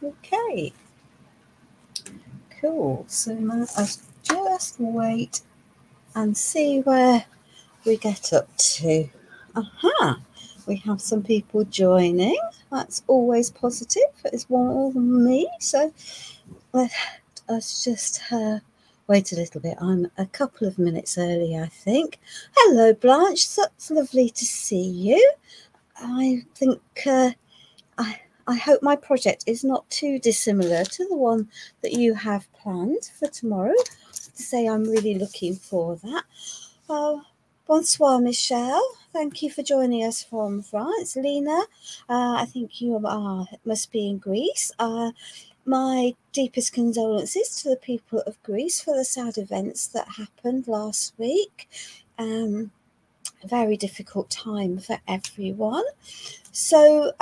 Okay, cool. So now I just wait and see where we get up to. Aha, we have some people joining. That's always positive. It's one more than me. So let's just wait a little bit. I'm a couple of minutes early, I think. Hello, Blanche. Such lovely to see you. I think I hope my project is not too dissimilar to the one that you have planned for tomorrow. To say I'm really looking for that. Bonsoir, Michelle. Thank you for joining us from France. Lena, I think you must be in Greece. My deepest condolences to the people of Greece for the sad events that happened last week. Very difficult time for everyone. So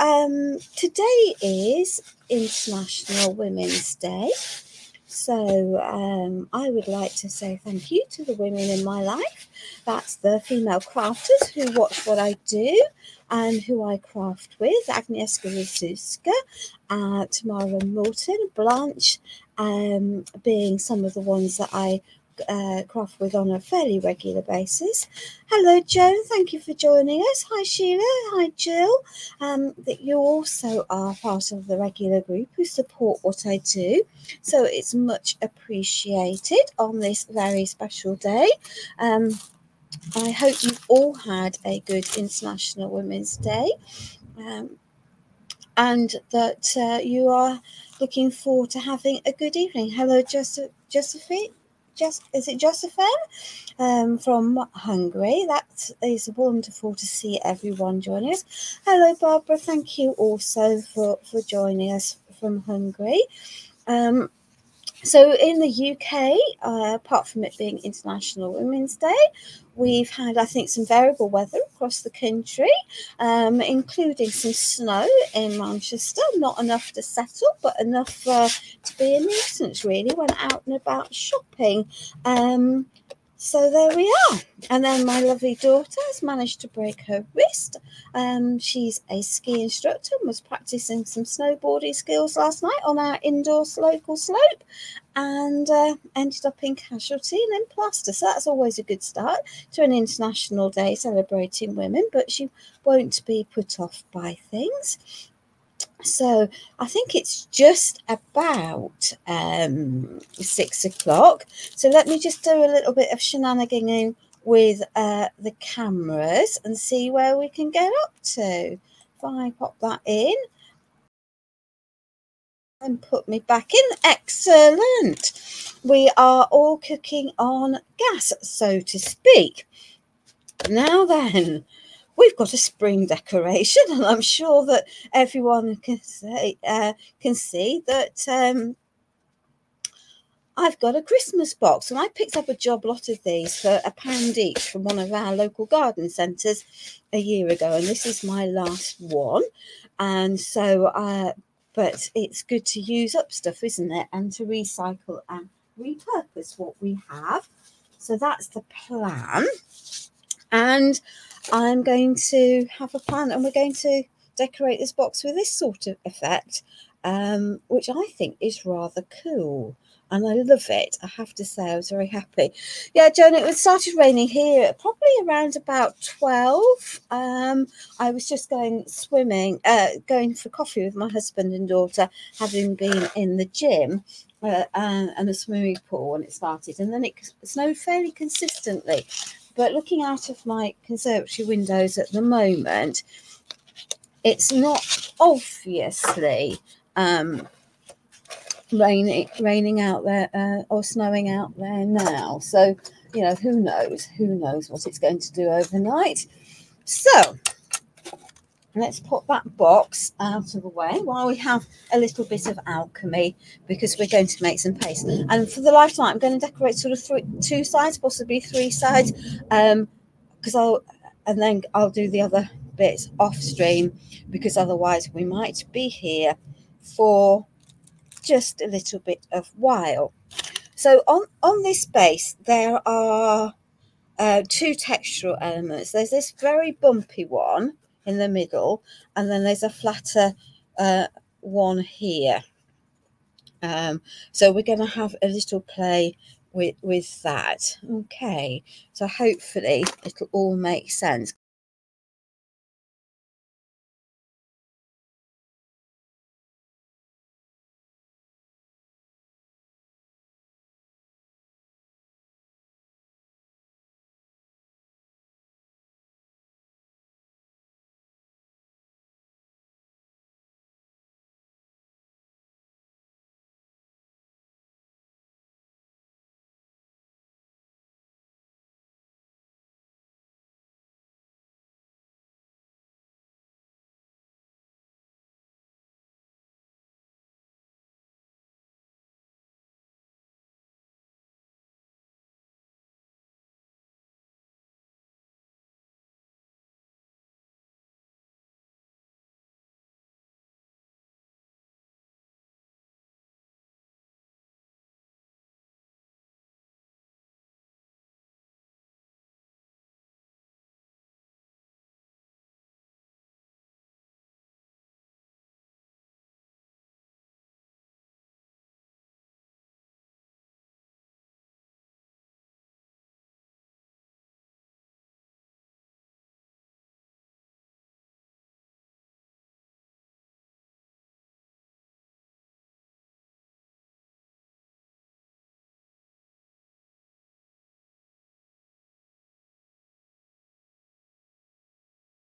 today is International Women's Day. So I would like to say thank you to the women in my life. That's the female crafters who watch what I do and who I craft with. Agnieszka Rysuska, Tamara Moulton, Blanche, being some of the ones that I craft with on a fairly regular basis. Hello, Joan. Thank you for joining us. Hi, Sheila. Hi, Gill. That you also are part of the regular group who support what I do. So it's much appreciated on this very special day. I hope you've all had a good International Women's Day. And that you are looking forward to having a good evening. Hello, Josephine. Is it Josephine from Hungary? That is wonderful to see everyone joining us. Hello, Barbara. Thank you also for joining us from Hungary. So in the UK, apart from it being International Women's Day, we've had, I think, some variable weather across the country, including some snow in Manchester. Not enough to settle, but enough to be a nuisance, really, when out and about shopping. So there we are. And then my lovely daughter has managed to break her wrist. She's a ski instructor and was practicing some snowboarding skills last night on our indoor local slope and ended up in casualty and in plaster. So that's always a good start to an International Day celebrating women, but she won't be put off by things. So I think it's just about 6 o'clock. So let me just do a little bit of shenaniganing with the cameras and see where we can get up to. If I pop that in and put me back in. Excellent. We are all cooking on gas, so to speak. Now then, we've got a spring decoration, and I'm sure that everyone can see that I've got a Christmas box, and I picked up a job lot of these for £1 each from one of our local garden centres a year ago, and this is my last one. And so, but it's good to use up stuff, isn't it? And to recycle and repurpose what we have. So that's the plan. And I'm going to have a plan, and we're going to decorate this box with this sort of effect, which I think is rather cool. And I love it. I have to say, I was very happy. Yeah, Joan, it started raining here probably around about 12. I was just going swimming, going for coffee with my husband and daughter, having been in the gym and a swimming pool when it started. And then it snowed fairly consistently. But looking out of my conservatory windows at the moment, it's not obviously raining out there or snowing out there now. So, you know, who knows what it's going to do overnight. So let's put that box out of the way while we have a little bit of alchemy, because we're going to make some paste. And for the life tonight, I'm going to decorate sort of 2 sides, possibly 3 sides, because I'll do the other bits off stream, because otherwise we might be here for just a little bit of while. So on this base there are 2 textural elements. There's this very bumpy one in the middle, and then there's a flatter one here. So we're going to have a little play with that. Okay, so hopefully it'll all make sense.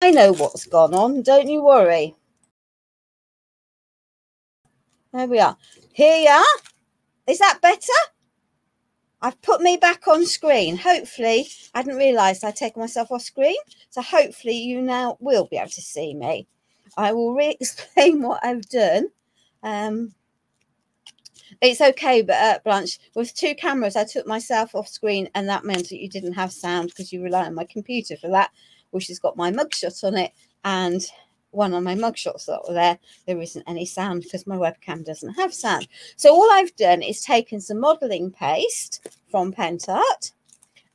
I know what's gone on, don't you worry. There we are. Here you are. Is that better? I've put me back on screen. Hopefully, I didn't realise I'd taken myself off screen. So hopefully you now will be able to see me. I will re-explain what I've done. It's okay, but Blanche, with 2 cameras, I took myself off screen, and that meant that you didn't have sound because you rely on my computer for that, which has got my mugshot on it, and one of my mugshots that were there isn't any sound because my webcam doesn't have sound. So all I've done is taken some modelling paste from Pentart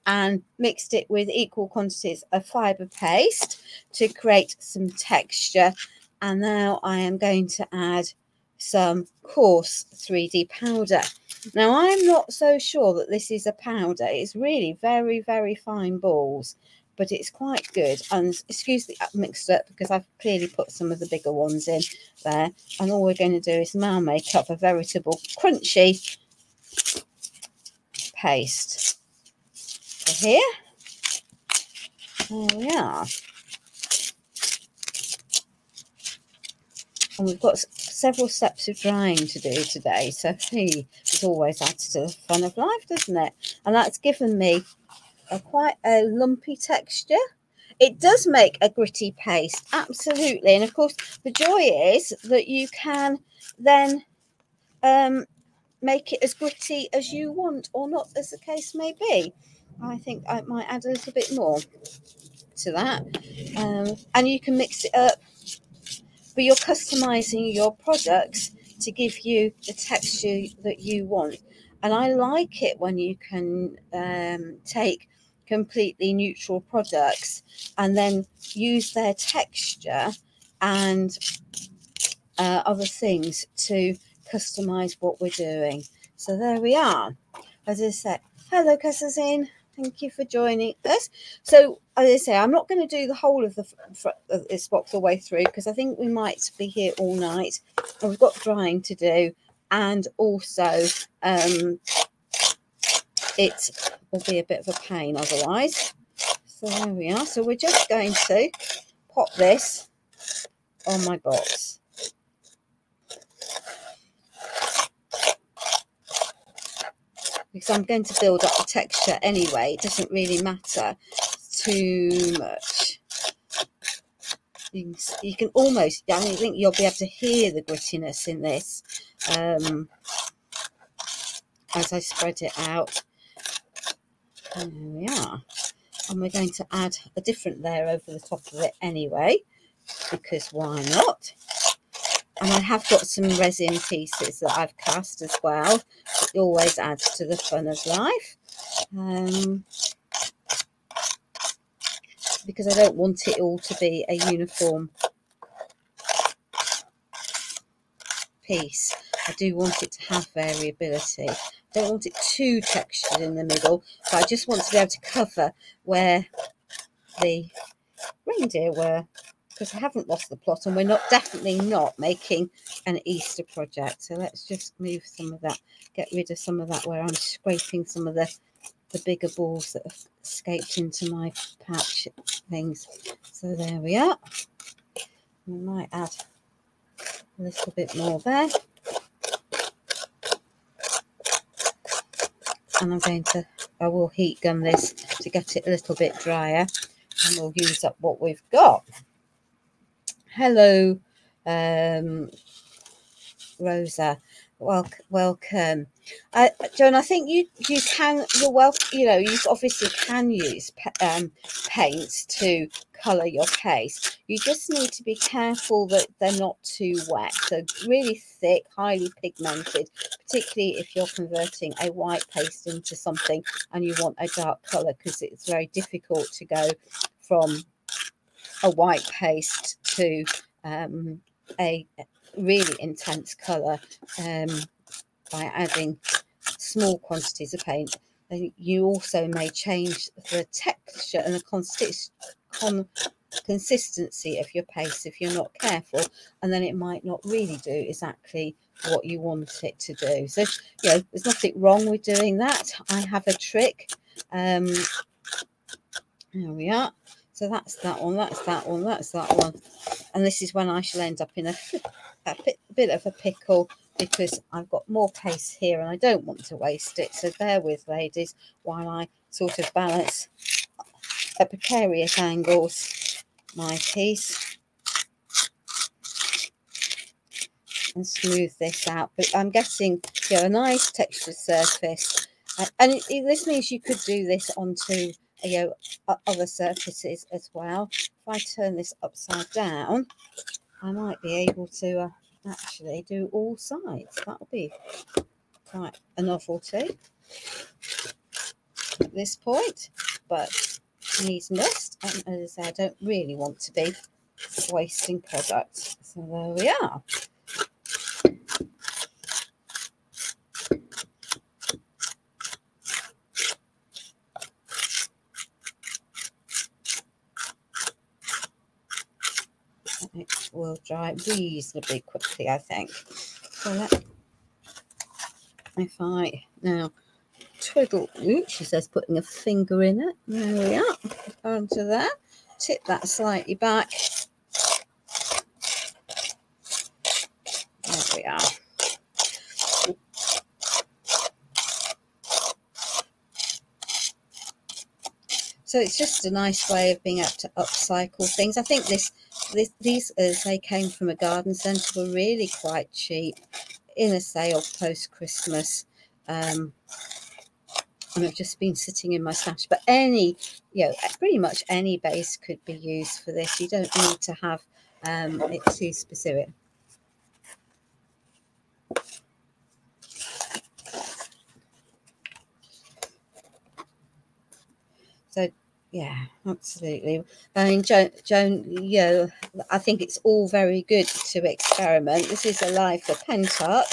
and mixed it with equal quantities of fibre paste to create some texture. And now I am going to add some coarse 3D powder. Now, I'm not so sure that this is a powder. It's really very, very fine balls, but it's quite good. And excuse the mixed up because I've clearly put some of the bigger ones in there. And all we're going to do is now make up a veritable crunchy paste. So here we are. And we've got several steps of drying to do today. So it always adds to the fun of life, doesn't it? And that's given me quite a lumpy texture. It does make a gritty paste, absolutely. And of course, the joy is that you can then make it as gritty as you want or not, as the case may be. I think I might add a little bit more to that. And you can mix it up, but you're customizing your products to give you the texture that you want. And I like it when you can take completely neutral products and then use their texture and other things to customize what we're doing. So there we are. As I said, hello Cassazine, thank you for joining us. So as I say, I'm not going to do the whole of this box all the way through because I think we might be here all night, and we've got drying to do, and also it will be a bit of a pain otherwise. So there we are. So we're just going to pop this on my box. Because I'm going to build up the texture anyway. It doesn't really matter too much. You can almost, I think you'll be able to hear the grittiness in this as I spread it out. And there we are. And we're going to add a different layer over the top of it anyway, because why not? And I have got some resin pieces that I've cast as well. It always adds to the fun of life. Because I don't want it all to be a uniform piece. I do want it to have variability. I don't want it too textured in the middle, but I just want to be able to cover where the reindeer were, because I haven't lost the plot, and we're definitely not making an Easter project. So let's just move some of that, get rid of some of that where I'm scraping some of the bigger balls that have escaped into my patch things. So there we are. We might add a little bit more there. And I will heat gun this to get it a little bit drier, and we'll use up what we've got. Hello, Rosa. Welcome. Joan, I think you're welcome. You know, you obviously can use paints to colour your paste. You just need to be careful that they're not too wet. So really thick, highly pigmented, particularly if you're converting a white paste into something and you want a dark colour, because it's very difficult to go from a white paste to a really intense colour by adding small quantities of paint. And you also may change the texture and the consistency of your paste if you're not careful, and then it might not really do exactly what you want it to do. So, you know, there's nothing wrong with doing that. I have a trick. There we are. So that's that one, that's that one, that's that one. And this is when I shall end up in a bit of a pickle, because I've got more paste here and I don't want to waste it. So bear with, ladies, while I sort of balance at precarious angles my piece and smooth this out. But I'm getting, you know, a nice textured surface. And this means you could do this onto, you know, other surfaces as well. If I turn this upside down, I might be able to actually do all sides. That'll be quite a novelty at this point, but needs must. And as I say, I don't really want to be wasting product. So there we are. It will dry reasonably quickly, I think. So if I now twiddle, she says putting a finger in it. There we are. Onto that. Tip that slightly back. There we are. So it's just a nice way of being able to upcycle things. I think these, as they came from a garden centre, were really quite cheap in a sale post-Christmas. And I've just been sitting in my stash. But any, you know, pretty much any base could be used for this. You don't need to have it too specific. So, yeah, absolutely. I mean, Joan, you know, I think it's all very good to experiment. This is a live for Pentart.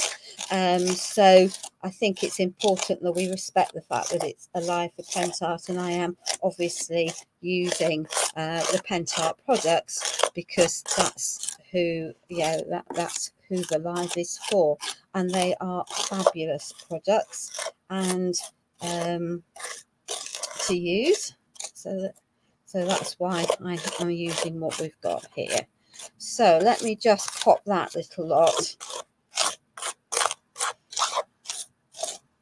So I think it's important that we respect the fact that it's a live for Pentart, and I am obviously using the Pentart products because that's who, you know, that's who the live is for, and they are fabulous products and to use. So that's why I'm using what we've got here. So let me just pop that little lot.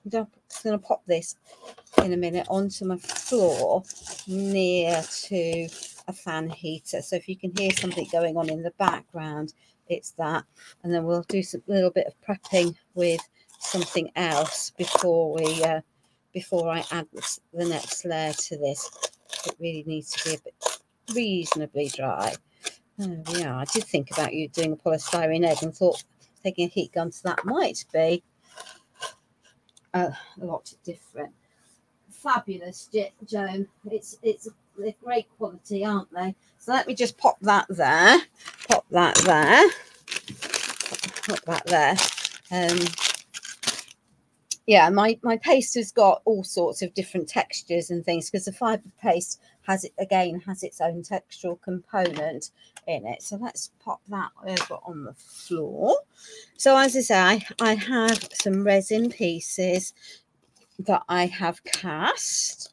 I'm just going to pop this in a minute onto my floor near to a fan heater. So if you can hear something going on in the background, it's that. And then we'll do a little bit of prepping with something else before we before I add the next layer to this. It really needs to be a bit reasonably dry. There we are. I did think about you doing a polystyrene egg and thought taking a heat gun to that might be a lot different. Fabulous, Joan. They're great quality, aren't they? So let me just pop that there. Pop that there. Pop that there. Yeah, my paste has got all sorts of different textures and things, because the fibre paste has its own textural component in it. So let's pop that over on the floor. So as I say, I have some resin pieces that I have cast.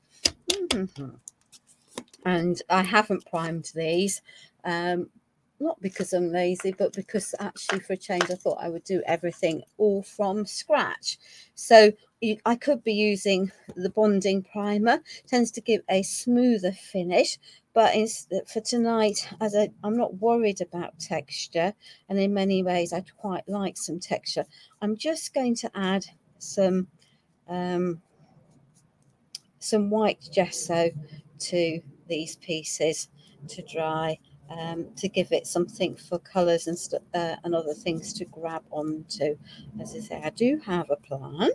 And I haven't primed these, not because I'm lazy, but because actually for a change I thought I would do everything all from scratch. So I could be using the bonding primer, tends to give a smoother finish, but for tonight, as I'm not worried about texture, and in many ways I quite like some texture, I'm just going to add some white gesso to these pieces to dry, to give it something for colours and other things to grab onto. As I say, I do have a plan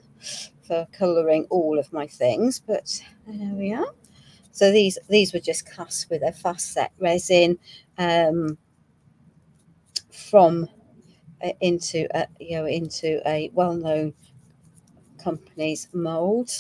for colouring all of my things, but there we are. So these were just cast with a fast set resin into a well-known company's mould.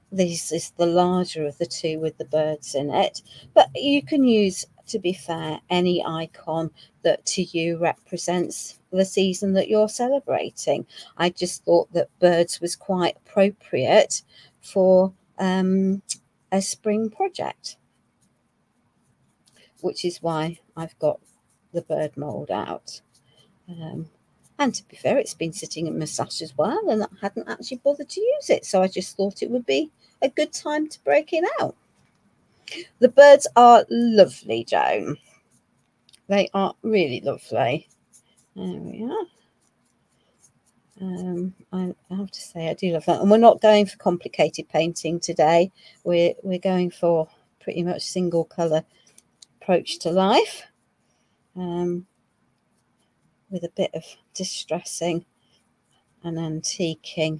This is the larger of the two with the birds in it, but you can use, to be fair, any icon that to you represents the season that you're celebrating. I just thought that birds was quite appropriate for a spring project, which is why I've got the bird mould out. And to be fair, it's been sitting in my stash as well, and I hadn't actually bothered to use it. So I just thought it would be a good time to break it out. The birds are lovely, Joan. They are really lovely. There we are. I have to say I do love that. And we're not going for complicated painting today. We're going for pretty much single colour approach to life. With a bit of distressing and antiquing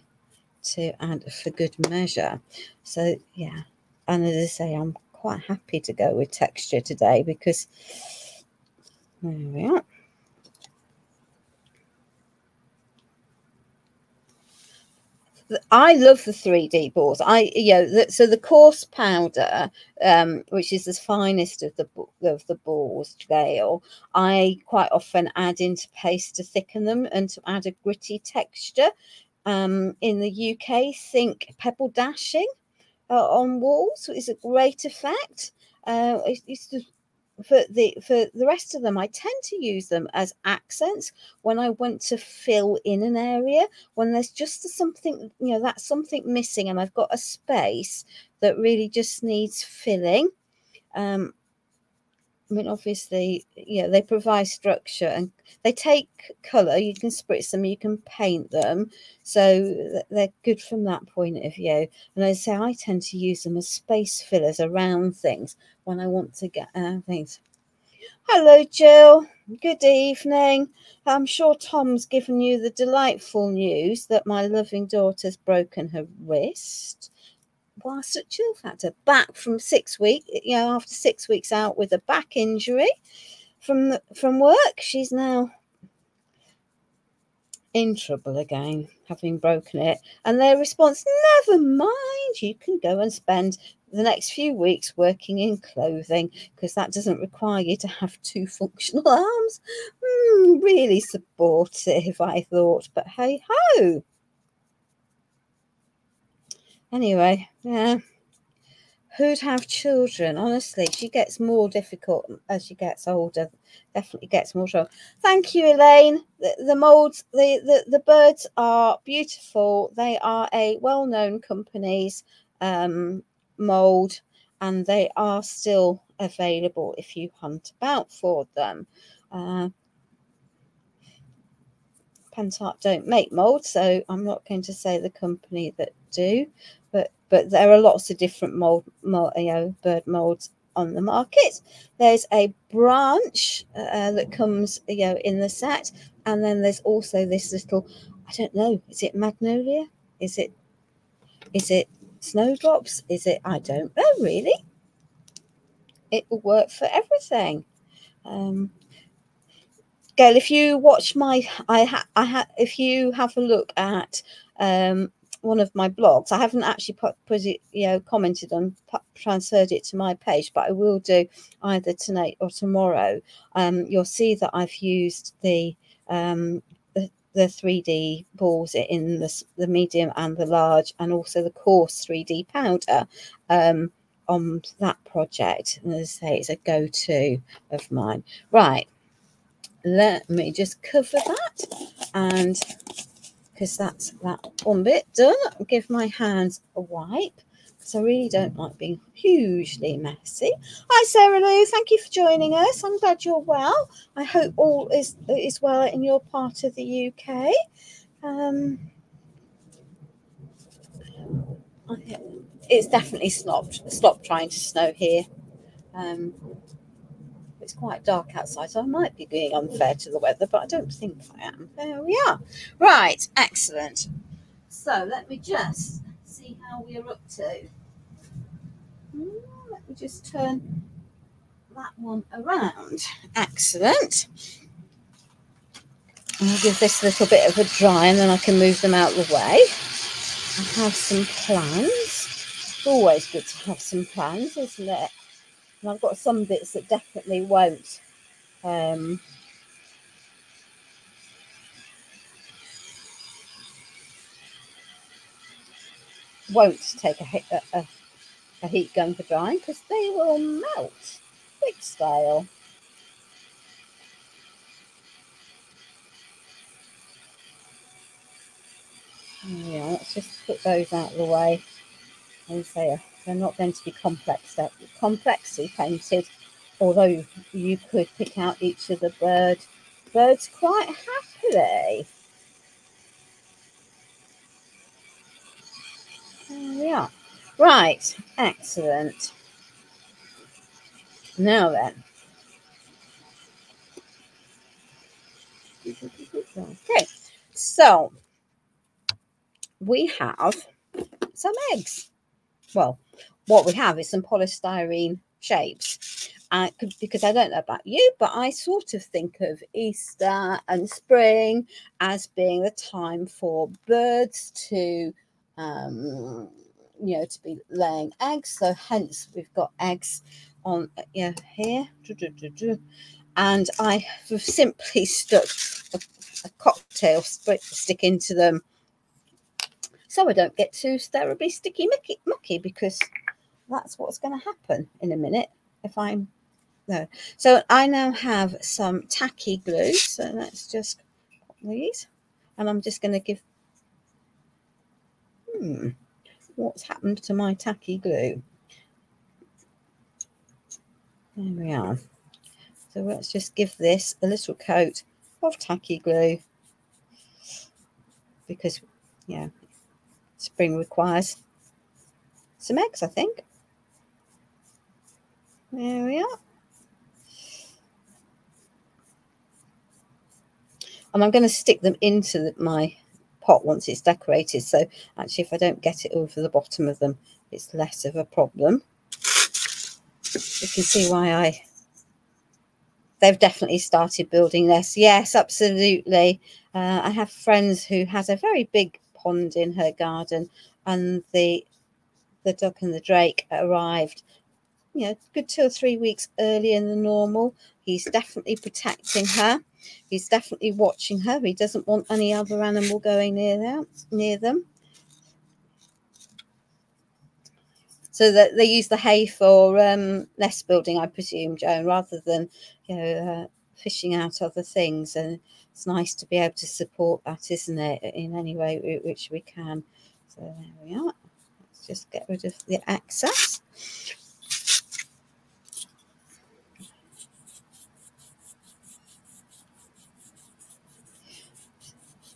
to add for good measure. So yeah, and as I say, I'm quite happy to go with texture today, because there we are. I love the 3D boards. So the coarse powder, which is the finest of the balls scale, I quite often add into paste to thicken them and to add a gritty texture. In the UK, think pebble dashing on walls is a great effect. For the rest of them, I tend to use them as accents when I want to fill in an area, when there's just something, that's something missing, and I've got a space that really just needs filling. I mean, obviously, they provide structure and they take colour. You can spritz them, you can paint them. So they're good from that point of view. And as I say, I tend to use them as space fillers around things when I want to get things. Hello, Jill. Good evening. I'm sure Tom's given you the delightful news that my loving daughter's broken her wrist whilst at Chill Factor, back from 6 weeks, after 6 weeks out with a back injury from work. She's now in trouble again, having broken it. And their response, never mind, you can go and spend the next few weeks working in clothing, because that doesn't require you to have 2 functional arms. Really supportive, I thought, but hey ho. Anyway, yeah. Who'd have children? Honestly, she gets more difficult as she gets older. Definitely gets more trouble. Thank you, Elaine. The molds, the birds are beautiful. They are a well-known company's mold, and they are still available if you hunt about for them. Pentacolor don't make molds, so I'm not going to say the company that do, but there are lots of different bird molds on the market. There's a branch that comes in the set, and then there's also this little, I don't know, is it magnolia? Is it snowdrops? I don't know really. It will work for everything. Gail, if you watch my, if you have a look at one of my blogs, I haven't actually put it, commented on, transferred it to my page, but I will do either tonight or tomorrow. You'll see that I've used the 3D balls in the medium and the large, and also the coarse 3D powder on that project. And as I say, it's a go-to of mine. Right, let me just cover that, and because that's that one bit done, I'll give my hands a wipe because I really don't like being hugely messy. Hi Sarah Lou, thank you for joining us. I'm glad you're well. I hope all is well in your part of the UK. It's definitely stopped trying to snow here. It's quite dark outside, so I might be being unfair to the weather, but I don't think I am. There we are. Right, excellent. So let me just see how we're up to. Let me just turn that one around. Excellent. I'll give this a little bit of a dry, and then I can move them out of the way. I have some plans. It's always good to have some plans, isn't it? And I've got some bits that definitely won't take a heat gun for drying, because they will melt big style. Yeah, let's just put those out of the way. And say they're not going to be complexly painted, although you could pick out each of the birds quite happily. There we are. Right, excellent. Now then. Okay, so we have some eggs. Well, what we have is some polystyrene shapes. Because I don't know about you, but I sort of think of Easter and spring as being the time for birds to, to be laying eggs. So hence we've got eggs on here. And I have simply stuck a cocktail stick into them, so I don't get too terribly sticky mucky, because that's what's going to happen in a minute if I'm no. So I now have some tacky glue. So let's just pop these, and I'm just going to give. What's happened to my tacky glue? There we are. So let's just give this a little coat of tacky glue, because spring requires some eggs, I think. There we are. And I'm going to stick them into my pot once it's decorated. So actually, if I don't get it over the bottom of them, it's less of a problem. You can see why they've definitely started building this. Yes, absolutely. I have friends who has a very big pond in her garden, and the duck and the drake arrived, good 2 or 3 weeks earlier than normal. He's definitely protecting her. He's definitely watching her. He doesn't want any other animal going near them. So that they use the hay for nest building, I presume, Joan, rather than fishing out other things. And it's nice to be able to support that, isn't it, in any way which we can. So there we are. Let's just get rid of the excess.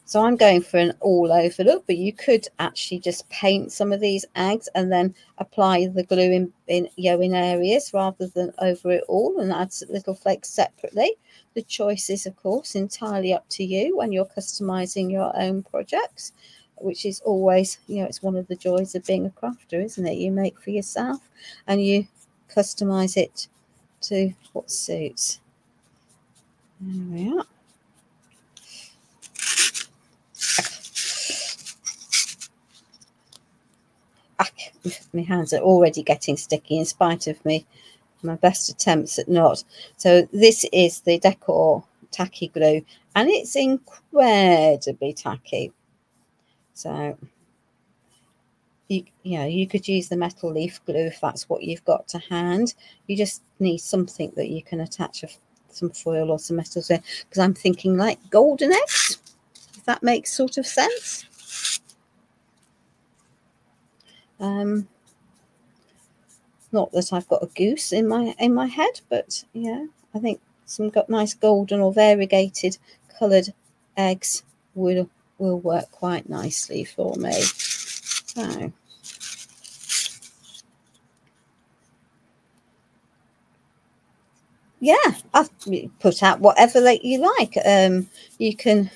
So I'm going for an all over look, but you could actually just paint some of these eggs and then apply the glue in areas rather than over it all, and add little flakes separately. The choice is, of course, entirely up to you when you're customizing your own projects, which is always, it's one of the joys of being a crafter, isn't it? You make for yourself and you customize it to what suits. There we are. my hands are already getting sticky in spite of my best attempts at not. So this is the Decor tacky glue, and it's incredibly tacky. So you could use the metal leaf glue if that's what you've got to hand. You just need something that you can attach some foil or some metals with, because I'm thinking like golden eggs, if that makes sort of sense. Not that I've got a goose in my head, but yeah, I think some nice golden or variegated coloured eggs will work quite nicely for me. So yeah, I've put out whatever you like. You can,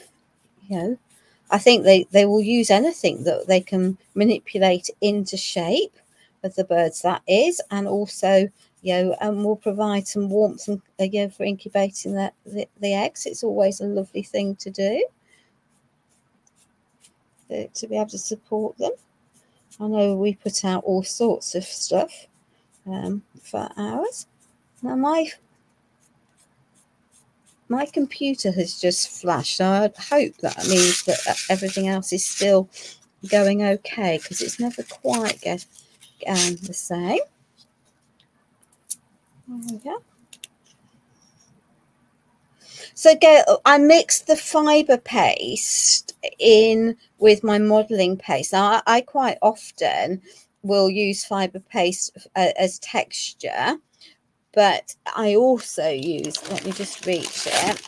I think they will use anything that they can manipulate into shape of the birds, that is, and also, and will provide some warmth and for incubating the eggs. It's always a lovely thing to do, to be able to support them. I know we put out all sorts of stuff for ours. Now my computer has just flashed, so I hope that means that everything else is still going okay, because it's never quite the same. There we go. So I mixed the fibre paste in with my modelling paste. Now I quite often will use fibre paste as texture, but I also use, let me just reach it,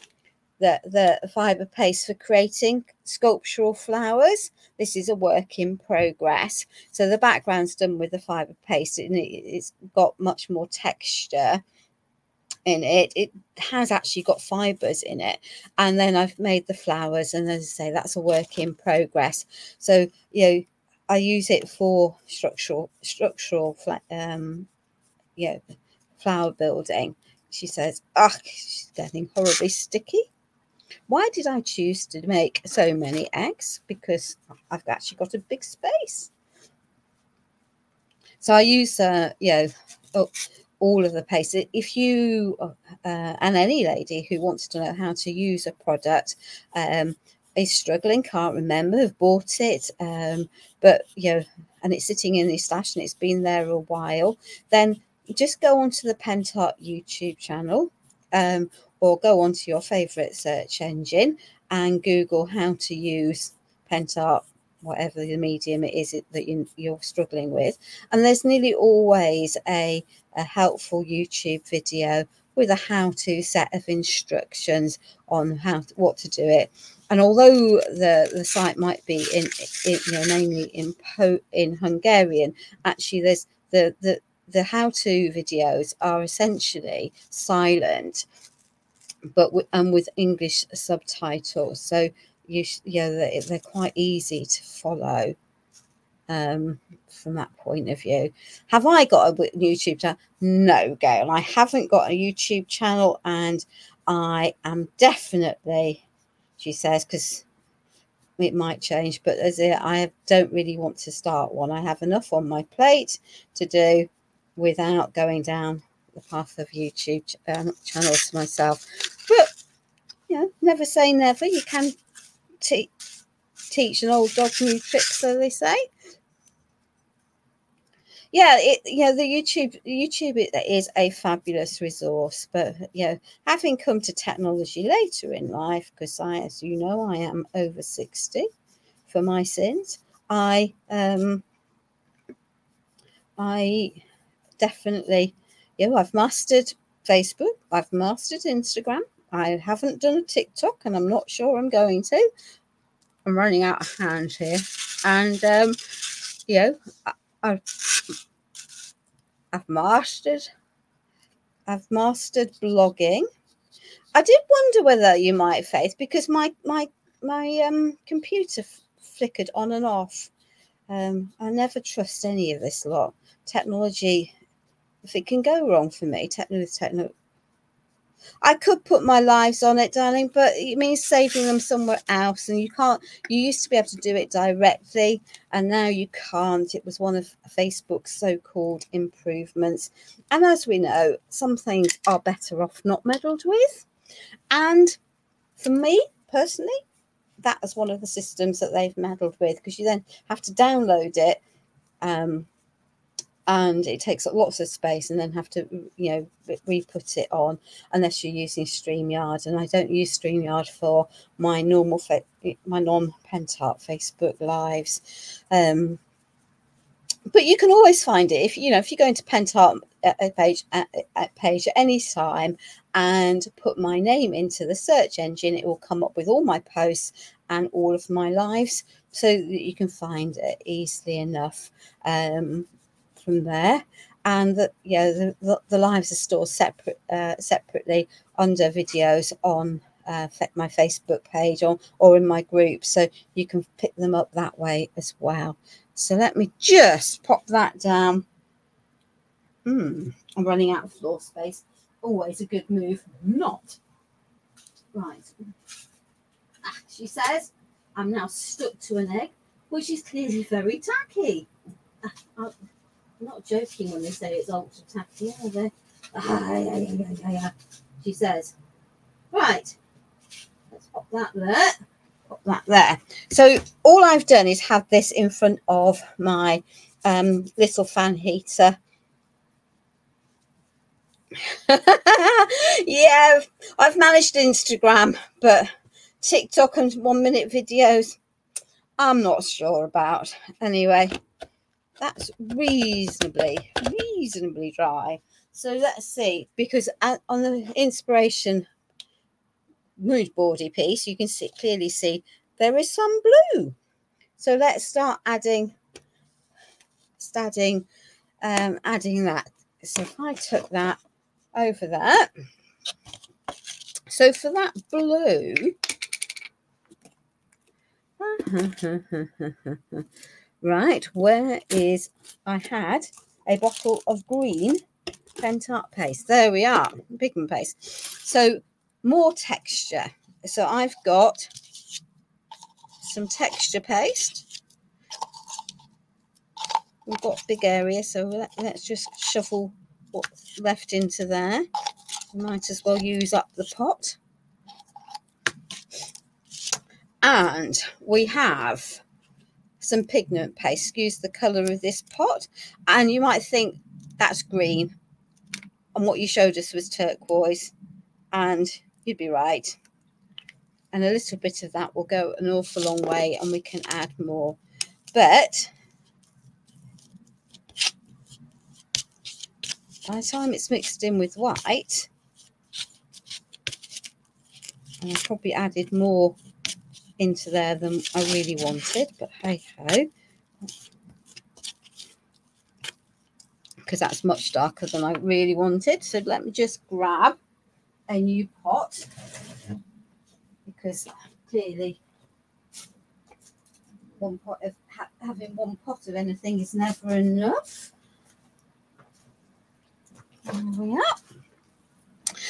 the fibre paste for creating sculptural flowers. This is a work in progress. So the background's done with the fibre paste, and it's got much more texture in it. It has actually got fibres in it, and then I've made the flowers, and as I say, that's a work in progress. So I use it for structural flower building. She says, she's getting horribly sticky. Why did I choose to make so many eggs? Because I've actually got a big space. So I use, all of the paste. If you, and any lady who wants to know how to use a product, is struggling, can't remember, have bought it, but, and it's sitting in the stash and it's been there a while, then just go onto the Pentart YouTube channel, or go onto your favourite search engine and Google how to use Pentart, whatever the medium it is that you're struggling with. And there's nearly always a helpful YouTube video with a how-to set of instructions on what to do it. And although the site might be mainly in Hungarian, actually there's the how-to videos are essentially silent, but with English subtitles, so they're quite easy to follow from that point of view. Have I got a YouTube channel? No, Gail, I haven't got a YouTube channel, and I am definitely, she says, because it might change, but I don't really want to start one. I have enough on my plate to do without going down the path of YouTube channels myself. But never say never. You can teach an old dog new tricks, so they say. Yeah, the YouTube is a fabulous resource, but having come to technology later in life, because as you know, I am over 60 for my sins, I definitely, I've mastered Facebook, I've mastered Instagram, I haven't done a TikTok, and I'm not sure I'm going to. I'm running out of hands here, and I've mastered blogging. I did wonder whether you might, Faith, because my computer flickered on and off. I never trust any of this lot. Technology, if it can go wrong for me, I could put my lives on it, darling, but it means saving them somewhere else, and you can't. You used to be able to do it directly, and now you can't. It was one of Facebook's so-called improvements, and as we know, some things are better off not meddled with. And for me personally, that is one of the systems that they've meddled with, because you then have to download it, and it takes up lots of space, and then have to, you know, re-put it on, unless you're using StreamYard. And I don't use StreamYard for my normal my non-Pentart Facebook lives. But you can always find it if you know, if you go into Pentart page at any time and put my name into the search engine, it will come up with all my posts and all of my lives, so that you can find it easily enough from there. And the lives are stored separately under videos on my Facebook page or in my group, so you can pick them up that way as well. So let me just pop that down. I'm running out of floor space. Always a good move. Not. Right. She says, I'm now stuck to an egg, which is clearly very tacky. I'm not joking when they say it's ultra tacky, are they? She says, right, let's pop that there. Pop that there. So all I've done is have this in front of my little fan heater. Yeah, I've managed Instagram, but TikTok and 1 minute videos, I'm not sure about. Anyway, that's reasonably dry. So let's see, because on the inspiration mood boardy piece, you can clearly see there is some blue. So let's start adding that. So if I took that over that, so for that blue, right, where is, I had a bottle of green Pentart paste. There we are, pigment paste. So more texture. So I've got some texture paste. We've got big area, so let's just shuffle what's left into there. We might as well use up the pot. And we have some pigment paste. Excuse the colour of this pot. And you might think that's green, and what you showed us was turquoise, and you'd be right. And a little bit of that will go an awful long way, and we can add more. But by the time it's mixed in with white, and I've probably added more into there than I really wanted, but hey ho, because that's much darker than I really wanted. So let me just grab a new pot, because clearly one pot of having one pot of anything is never enough. There we are.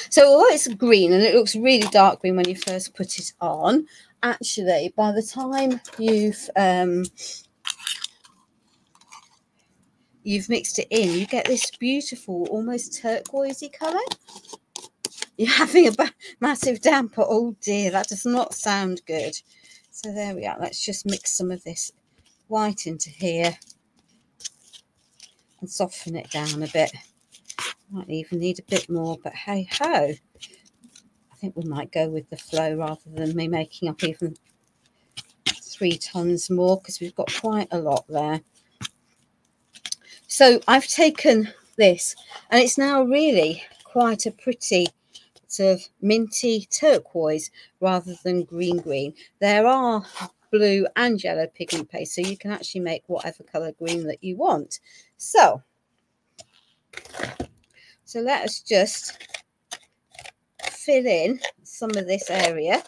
So although it's green and it looks really dark green when you first put it on, actually by the time you've mixed it in, you get this beautiful almost turquoisey colour. You're having a massive damper. Oh dear, that does not sound good. So there we are. Let's just mix some of this white into here and soften it down a bit. Might even need a bit more, but hey ho, I think we might go with the flow rather than me making up even 3 tons more, because we've got quite a lot there. So I've taken this, and it's now really quite a pretty sort of minty turquoise rather than green. There are blue and yellow pigment paste, so you can actually make whatever colour green that you want. So let us just fill in some of this area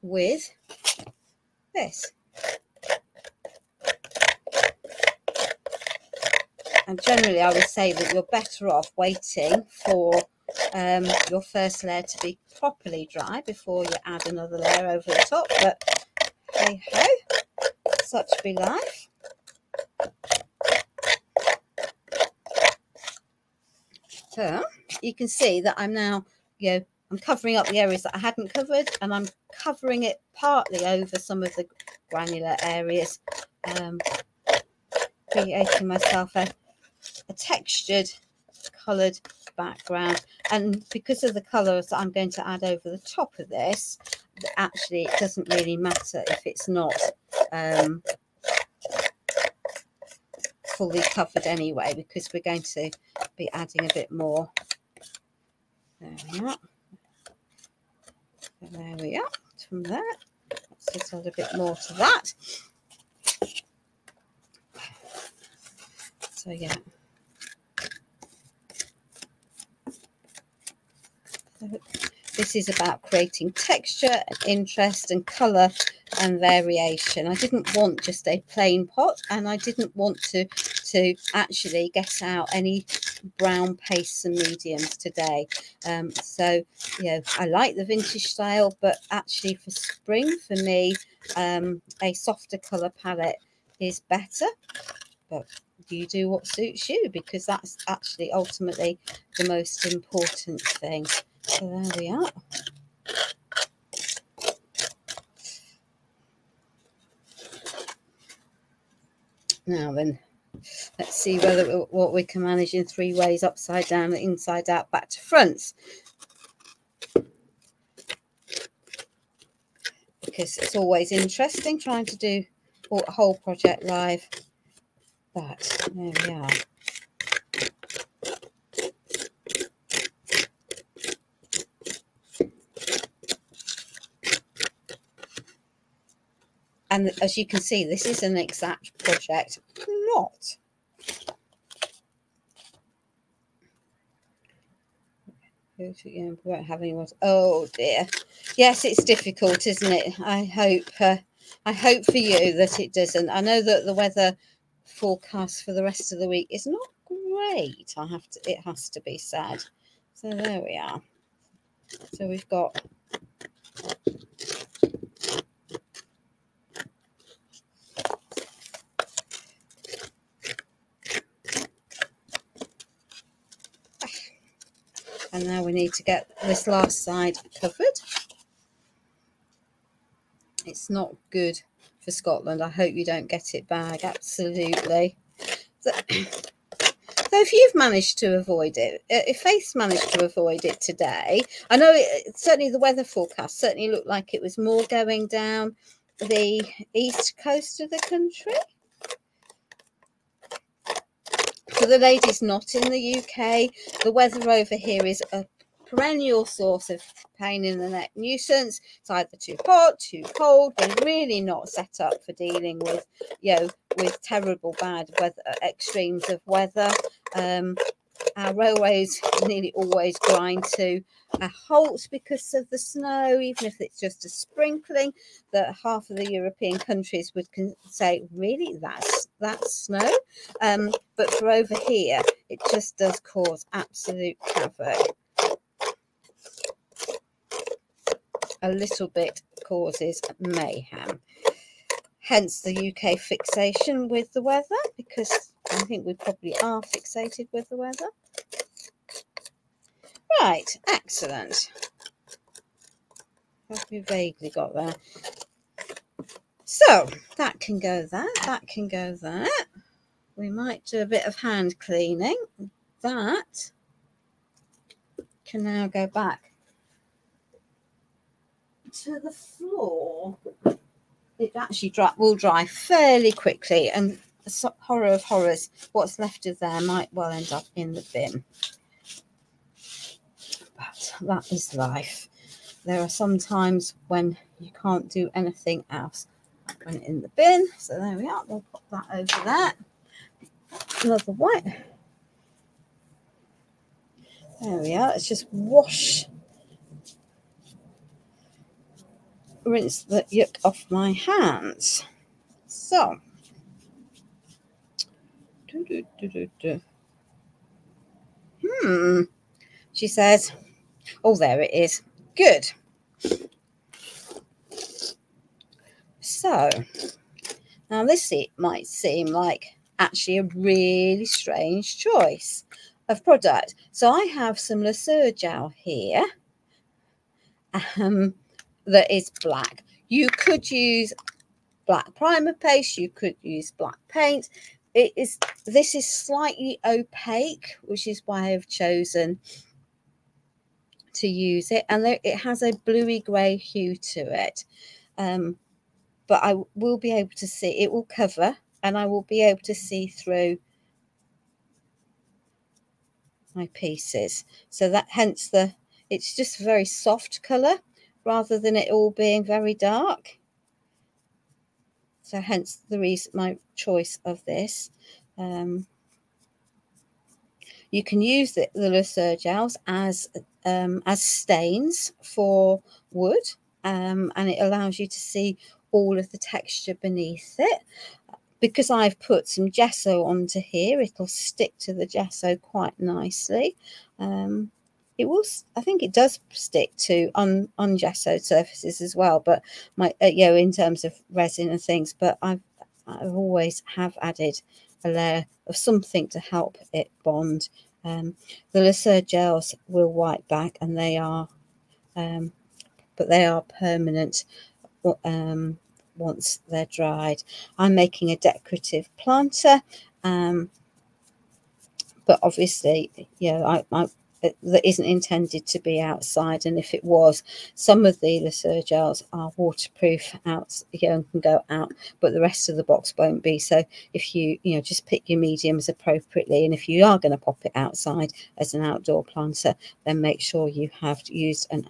with this. And generally I would say that you're better off waiting for your first layer to be properly dry before you add another layer over the top, but hey ho, such be life. So you can see that I'm now, I'm covering up the areas that I hadn't covered, and I'm covering it partly over some of the granular areas, creating myself a textured coloured background. And because of the colours that I'm going to add over the top of this, actually it doesn't really matter if it's not fully covered anyway, because we're going to be adding a bit more. There we are. There we are. From there, let's just add a bit more to that. So yeah. This is about creating texture, interest and colour and variation. I didn't want just a plain pot, and I didn't want to actually get out any brown pastes and mediums today. So, I like the vintage style, but actually for spring, for me, a softer colour palette is better. But you do what suits you, because that's actually ultimately the most important thing. So there we are. Now then, let's see what we can manage in 3 ways: upside down, inside out, back to front. Because it's always interesting trying to do a whole project live. But there we are. And as you can see, this is an exact project. Not. We won't have anyone. Oh dear. Yes, it's difficult, isn't it? I hope for you that it doesn't. I know that the weather forecast for the rest of the week is not great. It has to be said. So there we are. So we've got and now we need to get this last side covered. It's not good for Scotland. I hope you don't get it back. Absolutely. So if you've managed to avoid it, if Faith's managed to avoid it today, I know certainly the weather forecast certainly looked like it was more going down the east coast of the country. For the ladies not in the UK, the weather over here is a perennial source of pain in the neck nuisance. It's either too hot, too cold. We're really not set up for dealing with, with terrible bad weather, extremes of weather. Our railways nearly always grind to a halt because of the snow, even if it's just a sprinkling. That half of the European countries would say, really, that's snow. But for over here, it just does cause absolute havoc. A little bit causes mayhem. Hence the UK fixation with the weather, because I think we probably are fixated with the weather. Right, excellent. Have we vaguely got there? So that can go there, that can go there. We might do a bit of hand cleaning. That can now go back to the floor. It actually will dry fairly quickly, and horror of horrors, what's left of there might well end up in the bin. But that is life. There are some times when you can't do anything else. I went in the bin, so there we are. We'll pop that over there. Another white. There we are. Let's just rinse the yuck off my hands. So, She says, oh, there it is. Good. So now this might seem like actually a really strange choice of product. So I have some Lesueur gel here that is black. You could use black primer paste, you could use black paint. This is slightly opaque, which is why I've chosen to use it, and it has a bluey grey hue to it, but I will be able to see, it will cover, and I will be able to see through my pieces, so that hence it's just a very soft colour rather than it all being very dark. So hence the reason my choice of this. You can use the Lesueur gels as stains for wood, and it allows you to see all of the texture beneath it. Because I've put some gesso onto here, it'll stick to the gesso quite nicely. It will, I think it does stick to ungessoed surfaces as well, but in terms of resin and things, but I've always have added a layer of something to help it bond. The Lesueur gels will white back, and they are but they are permanent once they're dried. I'm making a decorative planter, but obviously, that isn't intended to be outside, and if it was, some of the Lesueur gels are waterproof out, and can go out, but the rest of the box won't be. So if you just pick your mediums appropriately, and if you are going to pop it outside as an outdoor planter, then make sure you have used an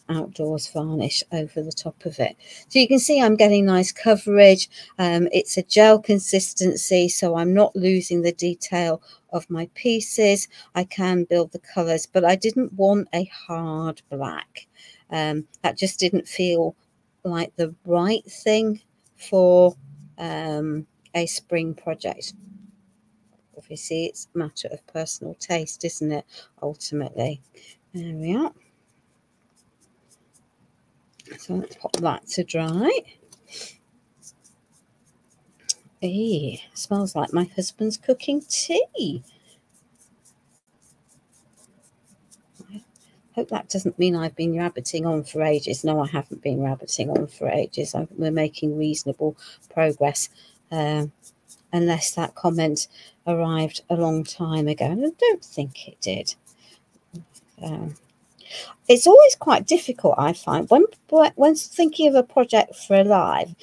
outdoors varnish over the top of it. So you can see I'm getting nice coverage. It's a gel consistency, so I'm not losing the detail of my pieces. I can build the colors, but I didn't want a hard black. That just didn't feel like the right thing for a spring project. Obviously, it's a matter of personal taste, isn't it, ultimately? There we are. So let's pop that to dry. Smells like my husband's cooking tea. I hope that doesn't mean I've been rabbiting on for ages. No, I haven't been rabbiting on for ages. We're making reasonable progress, unless that comment arrived a long time ago, and I don't think it did. It's always quite difficult, I find, when thinking of a project for a live,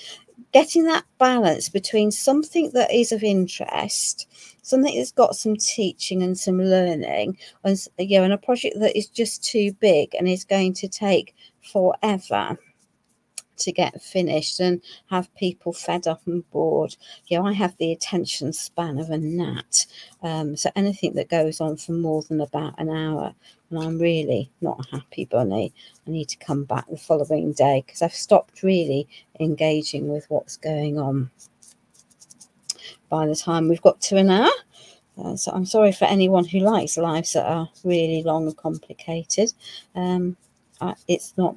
getting that balance between something that is of interest, something that's got some teaching and some learning, and and a project that is just too big and is going to take forever to get finished and have people fed up and bored. I have the attention span of a gnat, so anything that goes on for more than about an hour, and I'm really not a happy bunny, I need to come back the following day, because I've stopped really engaging with what's going on by the time we've got to an hour. So I'm sorry for anyone who likes lives that are really long and complicated. It's not,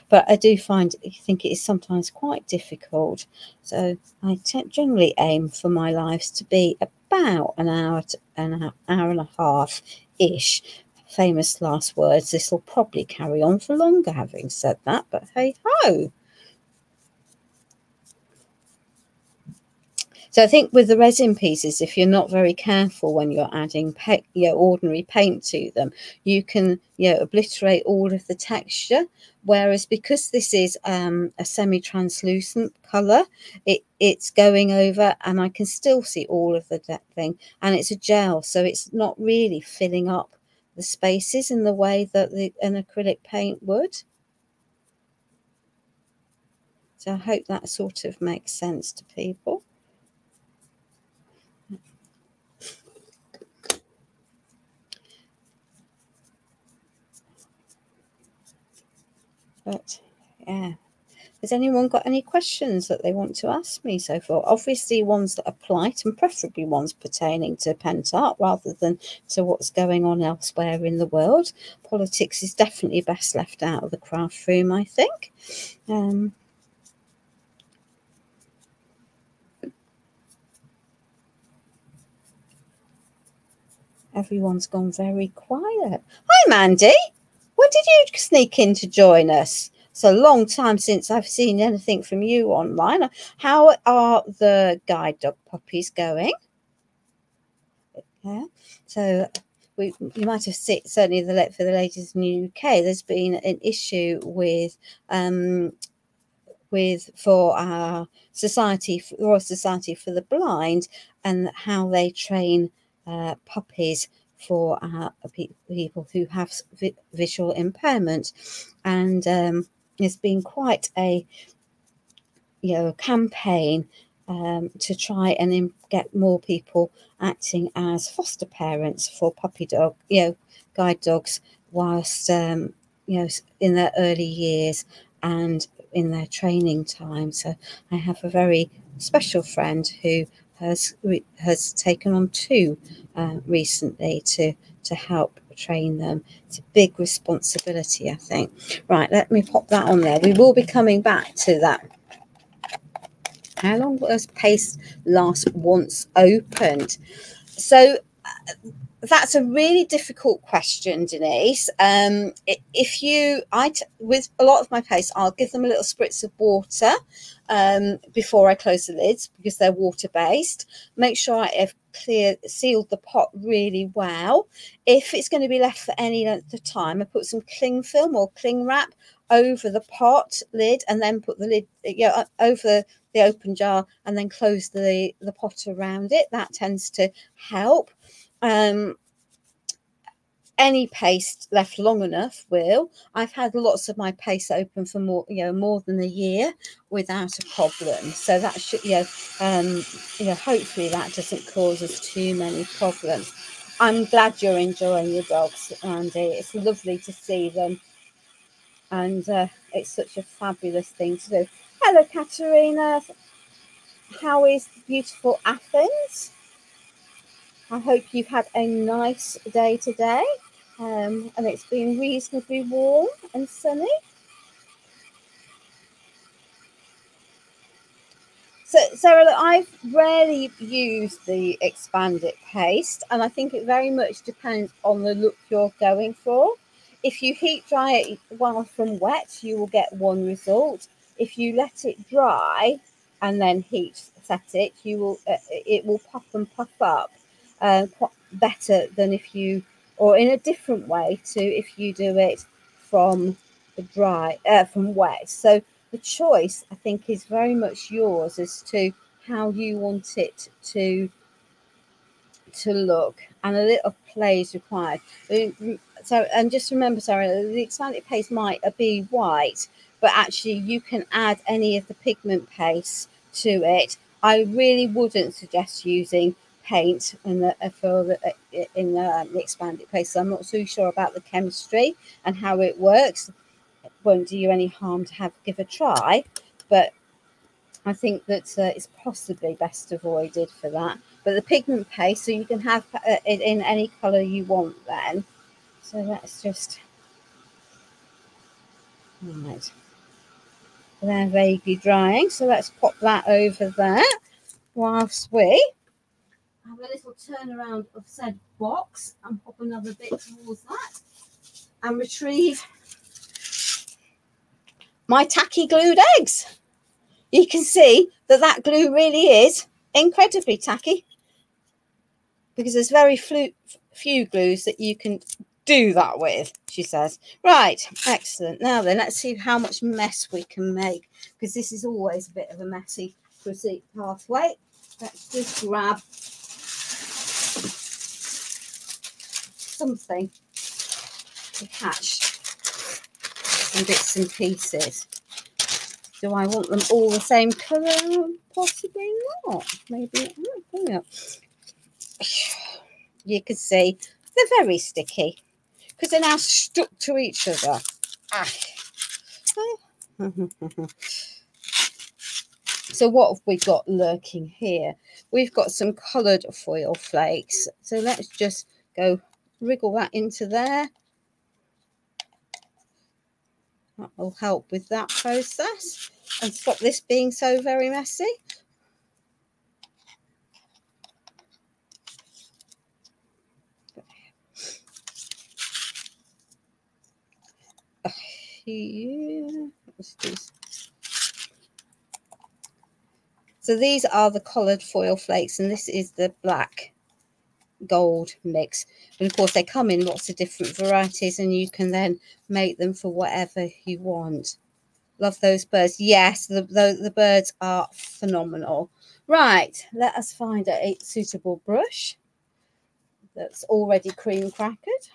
but I do think it is sometimes quite difficult. So I generally aim for my lives to be about an hour to an hour and a half ish. Famous last words. This will probably carry on for longer, having said that, but hey ho. So I think with the resin pieces, if you're not very careful when you're adding ordinary paint to them, you can obliterate all of the texture. Whereas because this is a semi-translucent colour, it's going over, and I can still see all of the thing. And it's a gel, so it's not really filling up the spaces in the way that an acrylic paint would. So I hope that sort of makes sense to people. But yeah, Has anyone got any questions that they want to ask me so far? Obviously ones that apply to, and preferably ones pertaining to Pentart rather than to what's going on elsewhere in the world. Politics is definitely best left out of the craft room, I think. Everyone's gone very quiet. Hi, Mandy. When did you sneak in to join us? It's a long time since I've seen anything from you online. How are the guide dog puppies going? Yeah. So you might have seen, certainly for the ladies in the UK, there's been an issue with for our society, Royal Society for the Blind, and how they train puppies for people who have visual impairment. And there's been quite a campaign to try and get more people acting as foster parents for puppy dog, guide dogs, whilst in their early years and in their training time. So I have a very special friend who has taken on 2 recently to help train them. It's a big responsibility, I think. Right, let me pop that on there. We will be coming back to that. How long was Paste last once opened? So that's a really difficult question, Denise. With a lot of my paste, I'll give them a little spritz of water before I close the lids because they're water based. Make sure I have sealed the pot really well. If it's going to be left for any length of time, I put some cling film or cling wrap over the pot lid and then put the lid over the open jar and then close the pot around it. That tends to help. Any paste left long enough will. I've had lots of my paste open for more than a year without a problem. So that should, hopefully that doesn't cause us too many problems. I'm glad you're enjoying your dogs, Andy. It's lovely to see them, and it's such a fabulous thing to do. Hello, Katerina. How is beautiful Athens? I hope you've had a nice day today. And it's been reasonably warm and sunny. So, Sarah, I've rarely used the expanded paste, and I think it very much depends on the look you're going for. If you heat dry it while from wet, you will get one result. If you let it dry and then heat set it, it will pop and puff up better than if you, or in a different way to if you do it from from wet. So the choice, I think, is very much yours as to how you want it to look, and a little play is required. So, and just remember, Sarah, the expanded paste might be white, but actually you can add any of the pigment paste to it. I really wouldn't suggest using paint in the expanded paste. So I'm not so sure about the chemistry and how it works. It won't do you any harm to give a try, but I think that it's possibly best avoided for that. But the pigment paste, so you can have it in any colour you want then. So that's just right. They're vaguely drying, so let's pop that over there whilst we have a little turnaround of said box and pop another bit towards that and retrieve my tacky glued eggs. You can see that glue really is incredibly tacky, because there's very few glues that you can do that with, she says. Right, excellent. Now then, let's see how much mess we can make, because this is always a bit of a messy pathway. Let's just grab something to catch some bits and pieces. Do I want them all the same colour? Possibly not. Maybe. You can see they're very sticky because they're now stuck to each other. So what have we got lurking here? We've got some coloured foil flakes. So let's just go wriggle that into there. That will help with that process and stop this being so very messy. Yeah, let's do. So these are the coloured foil flakes, and this is the black gold mix. And of course they come in lots of different varieties, and you can then make them for whatever you want. Love those birds. Yes, the birds are phenomenal. Right, let us find a suitable brush that's already cream crackered.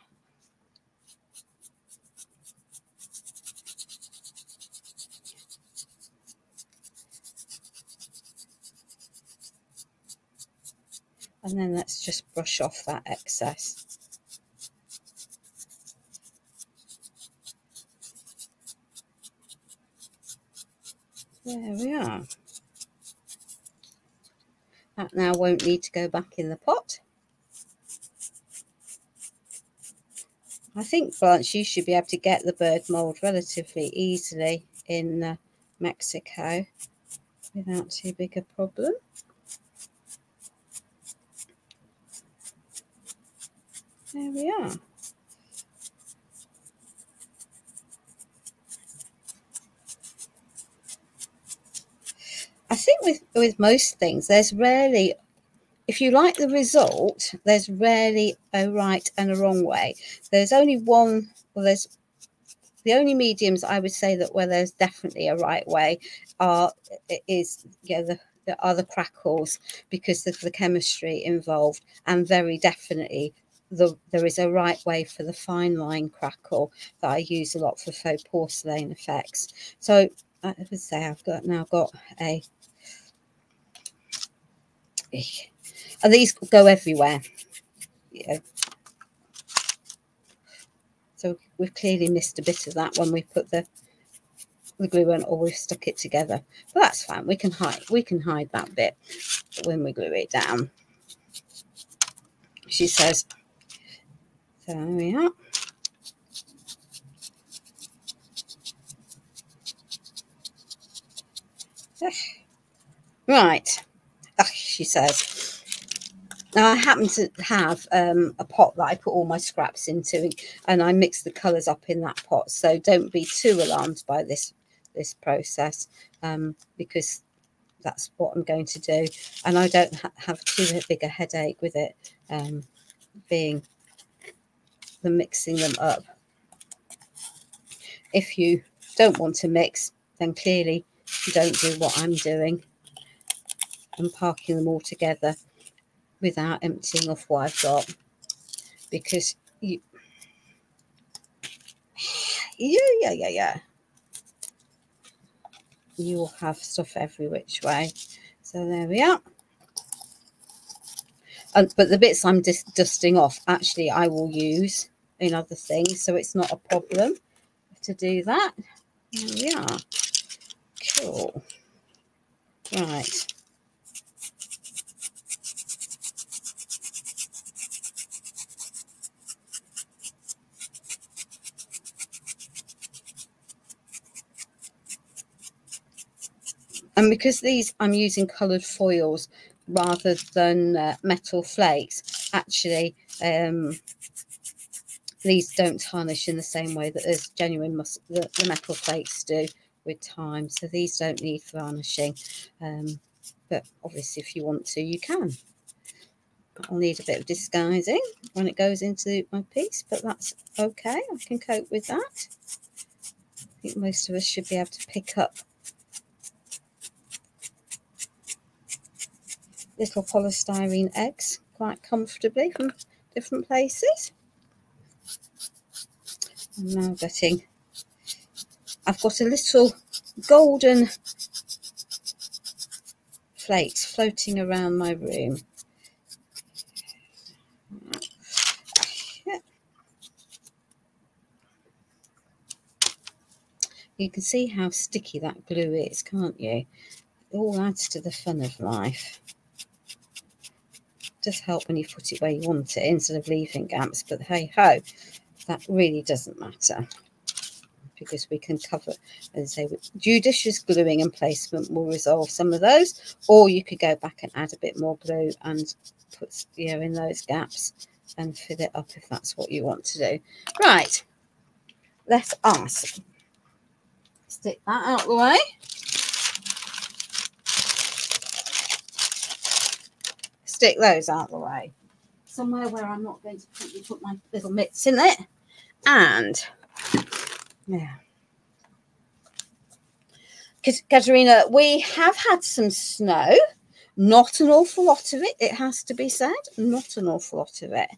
And then let's just brush off that excess. There we are. That now won't need to go back in the pot. I think, Blanche, you should be able to get the bird mould relatively easily in Mexico without too big a problem. There we are. I think with most things, there's rarely, if you like the result, there's rarely a right and a wrong way. There's only one, well, there's the only mediums I would say that where there's definitely a right way is the crackles, because of the chemistry involved, and very definitely there is a right way for the fine line crackle that I use a lot for faux porcelain effects. So I would say I've now got a, and these go everywhere. Yeah. So we've clearly missed a bit of that when we put the glue on, or we've stuck it together, but that's fine. We can hide that bit when we glue it down, she says. So there we are. Right, she says. Now I happen to have a pot that I put all my scraps into, and I mix the colours up in that pot, so don't be too alarmed by this process, because that's what I'm going to do, and I don't have too big a headache with it being the mixing them up. If you don't want to mix, then clearly you don't do what I'm doing and parking them all together without emptying off what I've got, because you will have stuff every which way. So there we are. But the bits I'm dusting off, actually I will use in other things, so it's not a problem to do that. There we are. Cool. Right. And because these I'm using coloured foils rather than metal flakes, actually these don't tarnish in the same way that as genuine the metal flakes do with time. So these don't need varnishing, but obviously if you want to, you can. I'll need a bit of disguising when it goes into my piece, but that's okay. I can cope with that. I think most of us should be able to pick up little polystyrene eggs quite comfortably from different places. I'm now getting, I've got a little golden flakes floating around my room. You can see how sticky that glue is, can't you? It all adds to the fun of life. It does help when you put it where you want it instead of leaving gaps, but hey ho, that really doesn't matter, because we can cover, as I say, with judicious gluing and placement will resolve some of those, or you could go back and add a bit more glue and put, you know, in those gaps and fill it up if that's what you want to do. Right, let us stick that out of the way. Stick those out of the way. Somewhere where I'm not going to put my little mitts in it. And, yeah. Katerina, we have had some snow. Not an awful lot of it, it has to be said. Not an awful lot of it.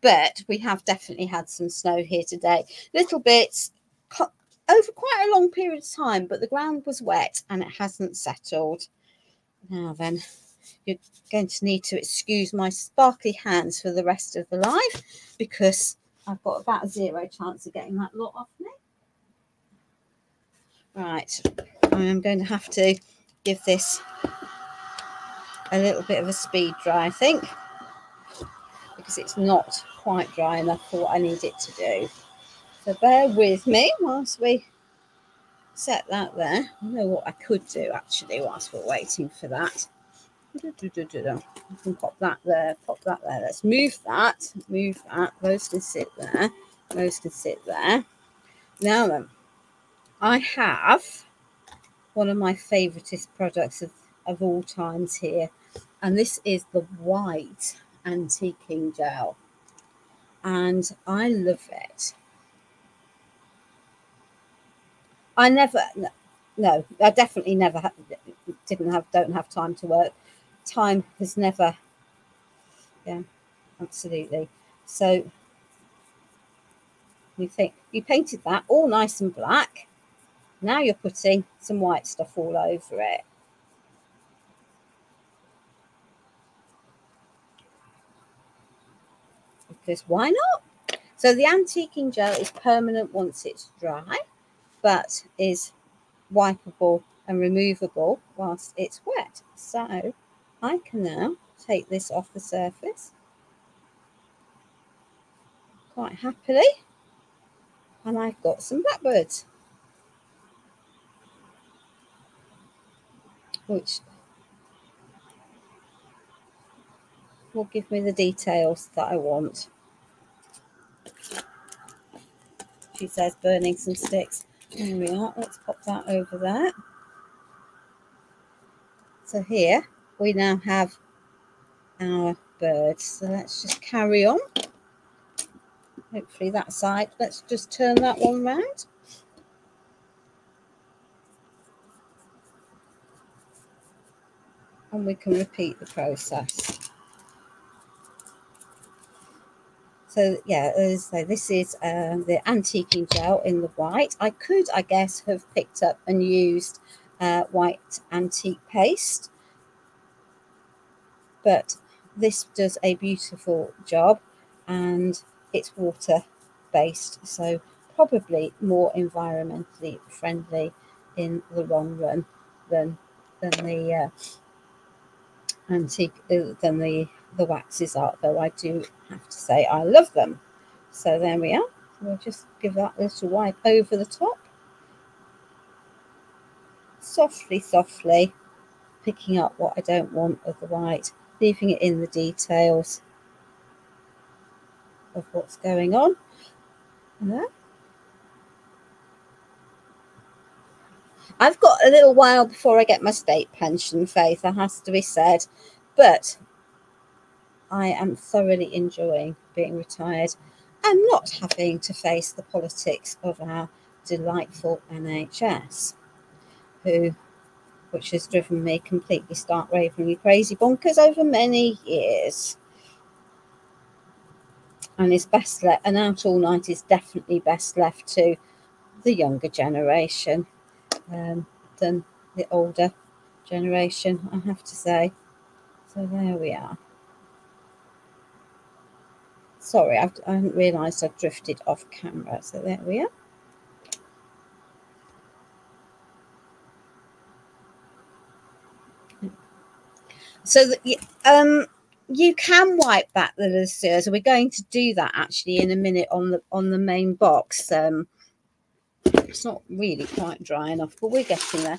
But we have definitely had some snow here today. Little bits over quite a long period of time, but the ground was wet and it hasn't settled. Now then, you're going to need to excuse my sparkly hands for the rest of the live, because I've got about a 0 chance of getting that lot off me. Right, I am going to have to give this a little bit of a speed dry, I think, because it's not quite dry enough for what I need it to do. So bear with me whilst we set that there. I know what I could do actually whilst we're waiting for that. I can pop that there, pop that there. Let's move that, move that. Those can sit there, those can sit there. Now then, I have one of my favouriteest products of all times here, and this is the white antiquing gel, and I love it. I never, no, I definitely never don't have time to work. Time has never, yeah, absolutely. So you think you painted that all nice and black. Now you're putting some white stuff all over it. Because why not? So the antiquing gel is permanent once it's dry, but is wipeable and removable whilst it's wet. So I can now take this off the surface quite happily, and I've got some blackbirds, which will give me the details that I want. She says burning some sticks. There we are. Let's pop that over there. So here we now have our birds. So let's just carry on. Hopefully that side. Let's just turn that one round. And we can repeat the process. So yeah, as I say, this is the antiquing gel in the white. I could, I guess, have picked up and used white antique paste, but this does a beautiful job, and it's water based, so probably more environmentally friendly in the long run than the antique than the waxes are, though I do have to say I love them. So there we are. We'll just give that a little wipe over the top, softly picking up what I don't want of the white, leaving it in the details of what's going on. There. I've got a little while before I get my state pension, Faith, that has to be said, but I am thoroughly enjoying being retired and not having to face the politics of our delightful NHS, which has driven me completely stark ravingly crazy bonkers over many years. And is best left, and Out All Night is definitely best left to the younger generation than the older generation, I have to say. So there we are. Sorry, I hadn't realised I'd drifted off camera. So there we are. So that you can wipe back the lasers. So we're going to do that actually in a minute on the main box. It's not really quite dry enough, but we're getting there.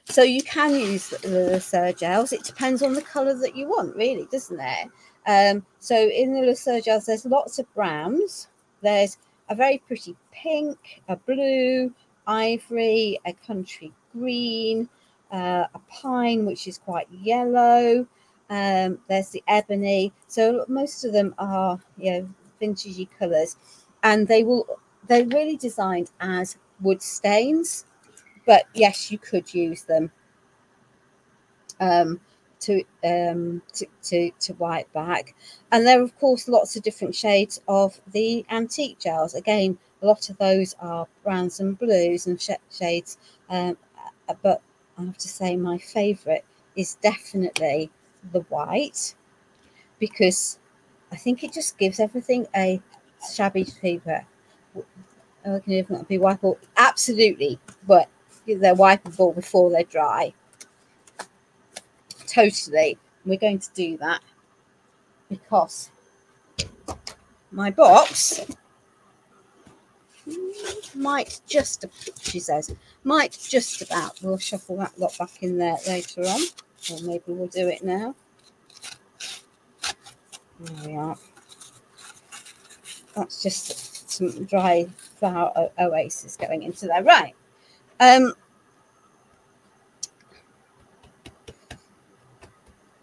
So you can use the laser gels. It depends on the colour that you want, really, doesn't it? So in the laser gels, there's lots of browns. There's a very pretty pink, a blue, ivory, a country green, a pine, which is quite yellow. There's the ebony. So most of them are, vintagey colours, and they're really designed as wood stains, but yes, you could use them to wipe back. And there are of course lots of different shades of the antique gels. Again, a lot of those are browns and blues and shades, but I have to say my favourite is definitely the white, because I think it just gives everything a shabby fever. Oh, can it not be wipeable? Absolutely, but they're wipeable before they're dry. Totally. We're going to do that because my box might just, she says, might just about, we'll shuffle that lot back in there later on, or maybe we'll do it now. There we are. That's just some dry flower oasis going into there. Right.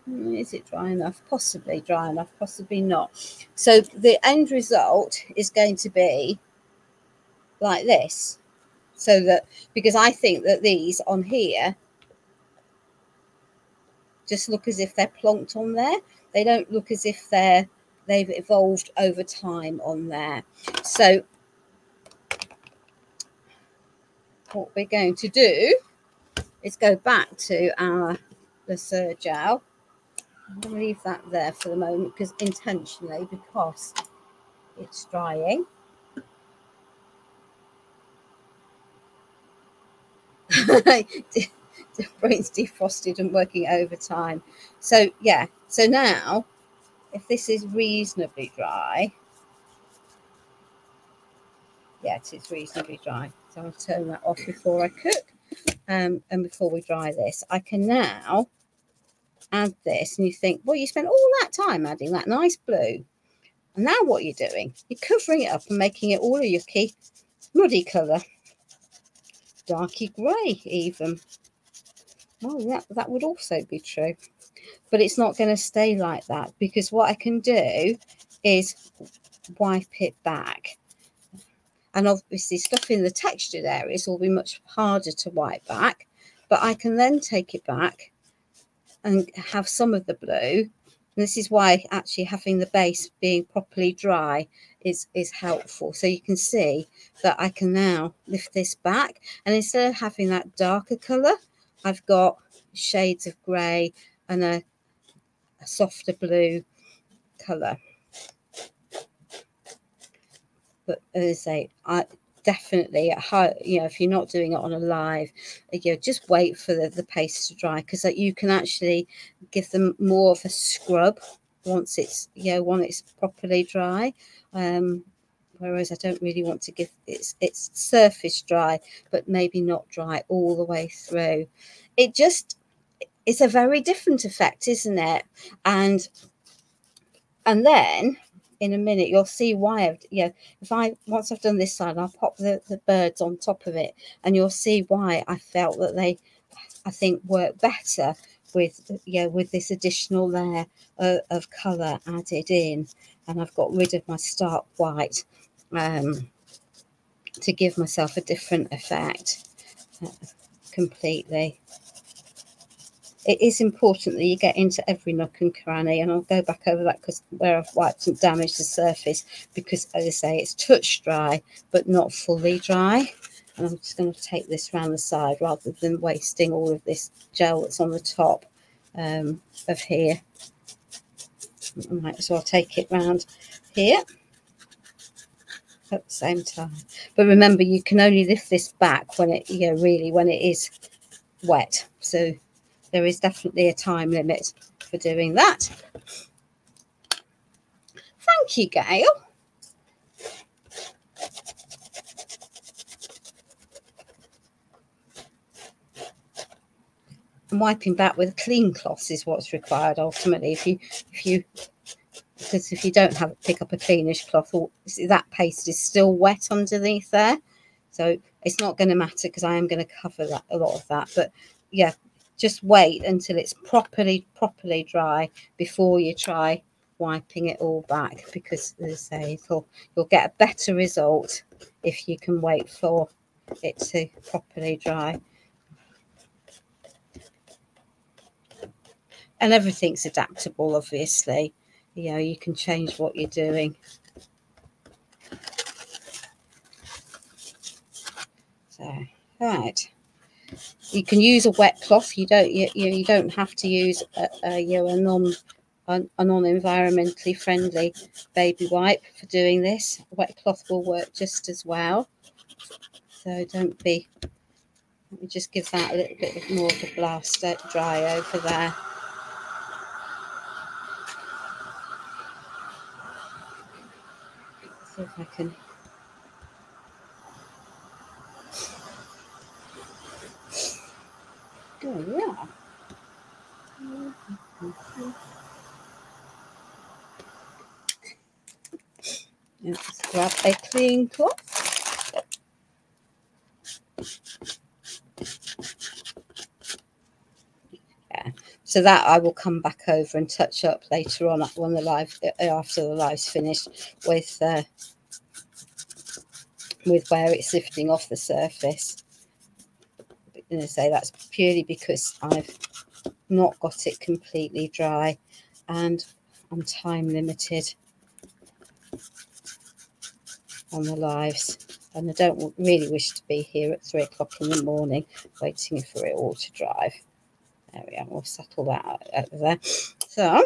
Is it dry enough? Possibly dry enough, possibly not. So the end result is going to be like this. So that, because I think that these on here just look as if they're plonked on there. They don't look as if they've evolved over time on there. So what we're going to do is go back to our laser gel. I'm going to leave that there for the moment, because intentionally, because it's drying. The brain's defrosted and working overtime. So yeah, so now if this is reasonably dry, yeah, it is reasonably dry, so I'll turn that off before I cook, and before we dry this, I can now add this. And you think, well, you spent all that time adding that nice blue, and now what you're doing, you're covering it up and making it all a yucky muddy colour, darky grey even. Well, that would also be true, but it's not going to stay like that, because what I can do is wipe it back. And obviously stuff in the textured areas will be much harder to wipe back, but I can then take it back and have some of the blue. And this is why actually having the base being properly dry is helpful. So you can see that I can now lift this back, and instead of having that darker colour, I've got shades of grey and a softer blue colour. But as I say, I definitely, if you're not doing it on a live, just wait for the paste to dry, because you can actually give them more of a scrub once it's properly dry. Whereas I don't really want to give it's surface dry, but maybe not dry all the way through. It's a very different effect, isn't it? And then in a minute you'll see why. Once I've done this side, I'll pop the birds on top of it, and you'll see why I felt that they, I think, work better with this additional layer of colour added in. And I've got rid of my stark white to give myself a different effect completely. It is important that you get into every nook and cranny, and I'll go back over that because where I've wiped and damaged the surface, because as I say, it's touch dry but not fully dry. And I'm just going to take this round the side rather than wasting all of this gel that's on the top of here. I might as well take it round here at the same time. But remember, you can only lift this back when it really when it is wet. So there is definitely a time limit for doing that. Thank you, Gail. And wiping back with a clean cloth is what's required ultimately. Because if you don't pick up a cleanish cloth, that paste is still wet underneath there. So it's not going to matter because I am going to cover a lot of that. But yeah, just wait until it's properly dry before you try wiping it all back, because as I say, you'll get a better result if you can wait for it to properly dry. And everything's adaptable, obviously. You know, you can change what you're doing. So, right. You can use a wet cloth. You don't have to use a non-environmentally friendly baby wipe for doing this. A wet cloth will work just as well. So don't be. Let me just give that a little bit more of a blast dry over there. See if I can. Oh yeah. Let's grab a clean cloth. Yeah. So that I will come back over and touch up later on when after the live's finished with where it's lifting off the surface. And I say that's purely because I've not got it completely dry and I'm time limited on the lives, and I don't really wish to be here at 3 o'clock in the morning waiting for it all to dry. There we are. We'll settle that out of there. So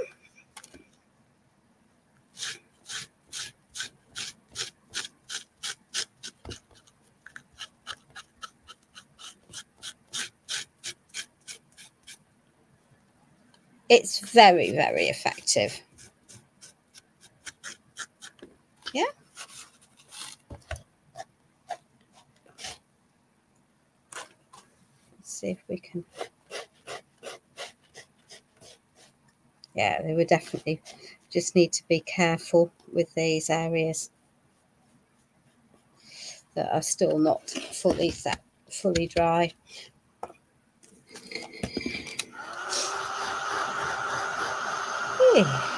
it's very, very effective. Yeah. Let's see if we can. Yeah, they would definitely just need to be careful with these areas that are still not fully dry. Yeah.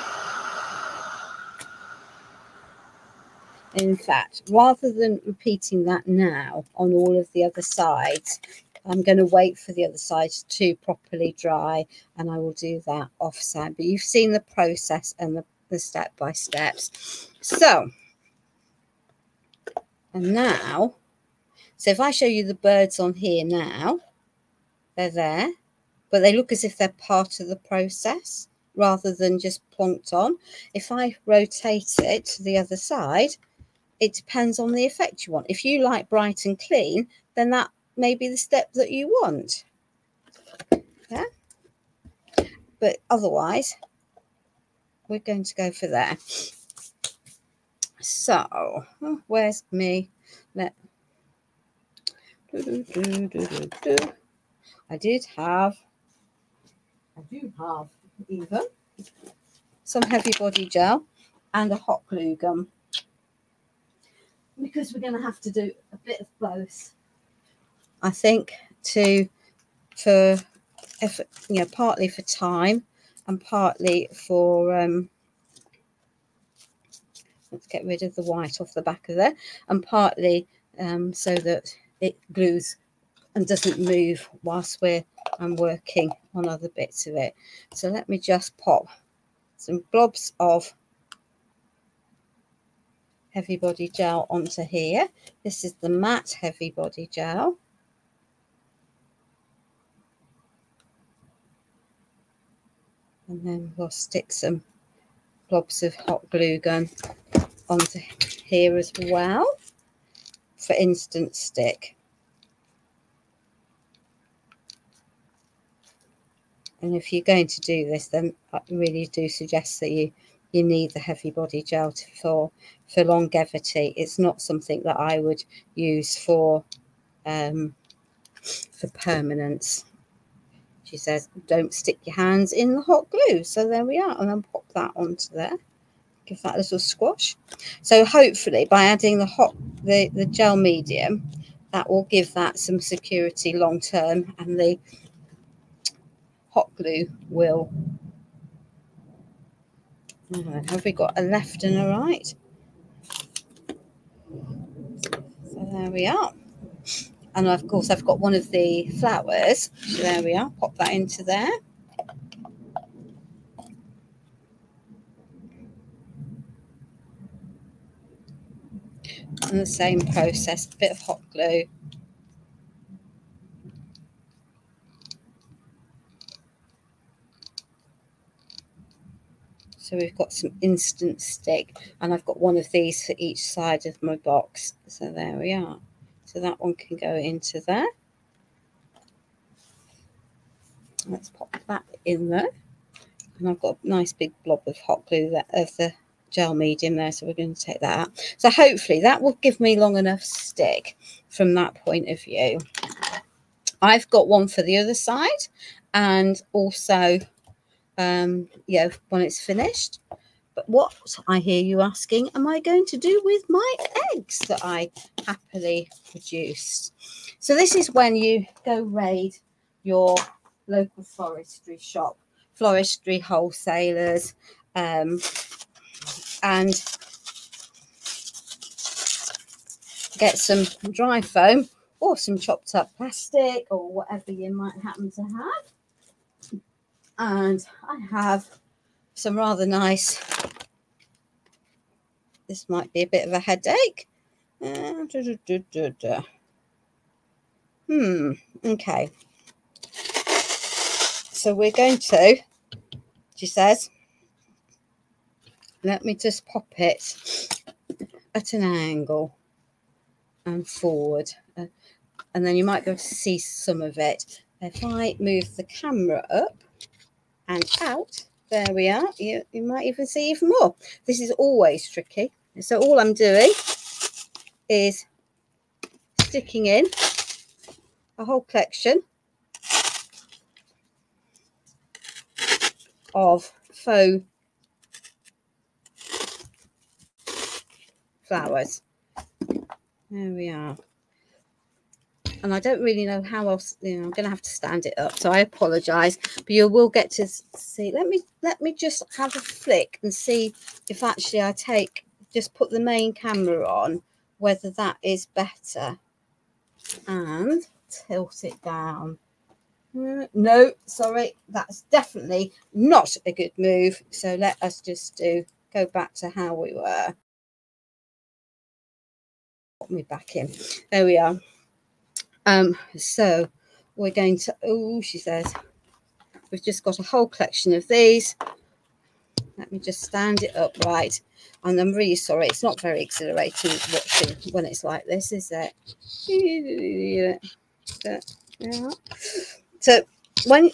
In fact, rather than repeating that now on all of the other sides, I'm going to wait for the other sides to properly dry, and I will do that offside. But you've seen the process and the step by steps. So, and now, so if I show you the birds on here now, they're there, but they look as if they're part of the process rather than just plonked on. If I rotate it to the other side, it depends on the effect you want. If you like bright and clean, then that may be the step that you want. Yeah. But otherwise, we're going to go for there. So, where's me? I do have even some heavy body gel and a hot glue gun, because we're going to have to do a bit of both, I think, partly for time and partly for let's get rid of the white off the back of there, and partly so that it glues and doesn't move whilst I'm working on other bits of it. So let me just pop some blobs of heavy body gel onto here. This is the matte heavy body gel. And then we'll stick some blobs of hot glue gun onto here as well for instant stick. And if you're going to do this, then I really do suggest that you need the heavy body gel for longevity. It's not something that I would use for permanence. She says, don't stick your hands in the hot glue. So there we are. And then pop that onto there. Give that a little squash. So hopefully by adding the gel medium, that will give that some security long term, and the hot glue will. Have we got a left and a right? So there we are. And of course I've got one of the flowers. So there we are. Pop that into there. And the same process, a bit of hot glue. So we've got some instant stick, and I've got one of these for each side of my box. So there we are. So that one can go into there. Let's pop that in there. And I've got a nice big blob of hot glue of the gel medium there, so we're going to take that out. So hopefully that will give me long enough stick from that point of view. I've got one for the other side, and also yeah, when it's finished. But what I hear you asking, am I going to do with my eggs that I happily produced? So this is when you go raid your local floristry shop, floristry wholesalers, and get some dry foam or some chopped up plastic or whatever you might happen to have. And I have some rather nice, this might be a bit of a headache. Okay. So we're going to, she says, let me just pop it at an angle and forward. And then you might be able to see some of it. If I move the camera up and out, there we are. You might even see even more. This is always tricky. So all I'm doing is sticking in a whole collection of faux flowers. There we are. And I don't really know how else, I'm going to have to stand it up, so I apologize, but you will get to see. Let me just have a flick and see if actually I just put the main camera on, whether that is better, and tilt it down. No, sorry, that's definitely not a good move. So let us just go back to how we were. Put me back in. There we are. So we're going to, she says, we've just got a whole collection of these. Let me just stand it up right. And I'm really sorry, it's not very exhilarating watching when it's like this, is it? Yeah. So when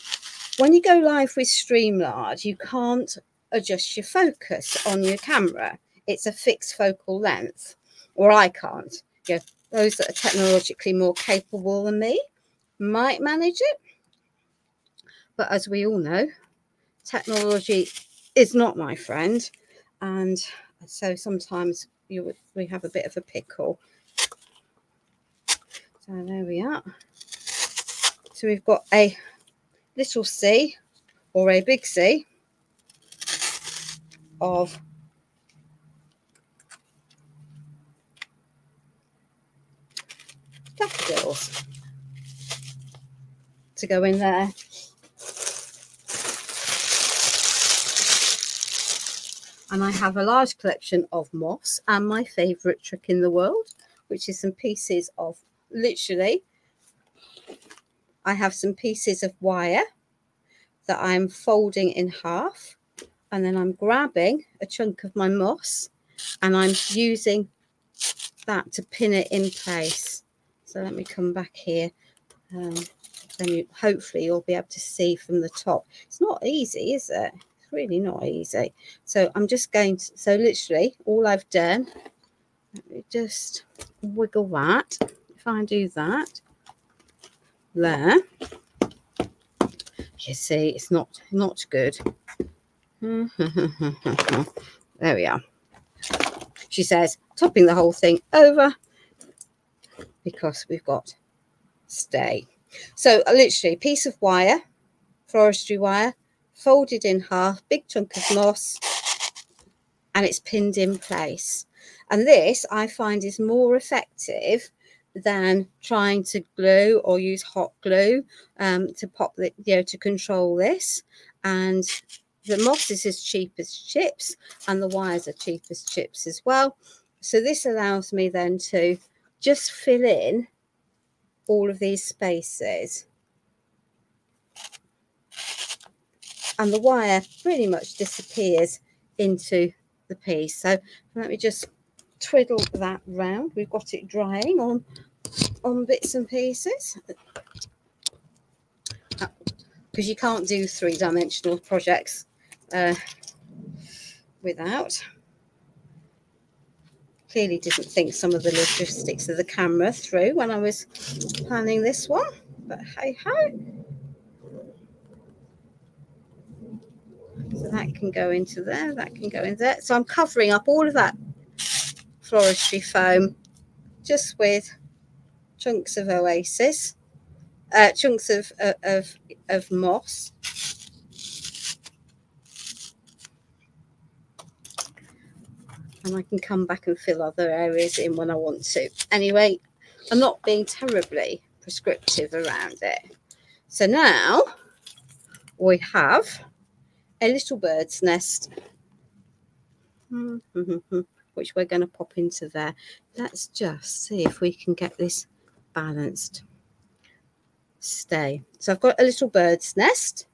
you go live with StreamYard, you can't adjust your focus on your camera. It's a fixed focal length, or I can't. You know, those that are technologically more capable than me might manage it. But as we all know, technology is not my friend. And so sometimes we have a bit of a pickle. So there we are. So we've got a little C or a big C of daffodils to go in there. And I have a large collection of moss and my favourite trick in the world, which is some pieces of, literally, I have some pieces of wire that I'm folding in half, and then I'm grabbing a chunk of my moss and I'm using that to pin it in place. So let me come back here. then hopefully you'll be able to see from the top. It's not easy, is it? It's really not easy. So I'm just going to, so literally all I've done, let me just wiggle that. If I do that there, you see it's not good. There we are. She says topping the whole thing over because we've got stay. So literally a piece of wire, floristry wire, folded in half, big chunk of moss, and it's pinned in place. And this I find is more effective than trying to glue or use hot glue to pop the, to control this. And the moss is as cheap as chips, and the wires are cheap as chips as well. So this allows me then to just fill in all of these spaces, and the wire pretty much disappears into the piece. So let me just twiddle that round. We've got it drying on bits and pieces, because you can't do three-dimensional projects without. Clearly didn't think some of the logistics of the camera through when I was planning this one, but hey ho. So that can go into there, that can go in there. So I'm covering up all of that floristry foam just with chunks of oasis, chunks of moss. And I can come back and fill other areas in when I want to. Anyway, I'm not being terribly prescriptive around it. So now we have a little bird's nest, which we're going to pop into there. Let's just see if we can get this balanced. Stay. So I've got a little bird's nest.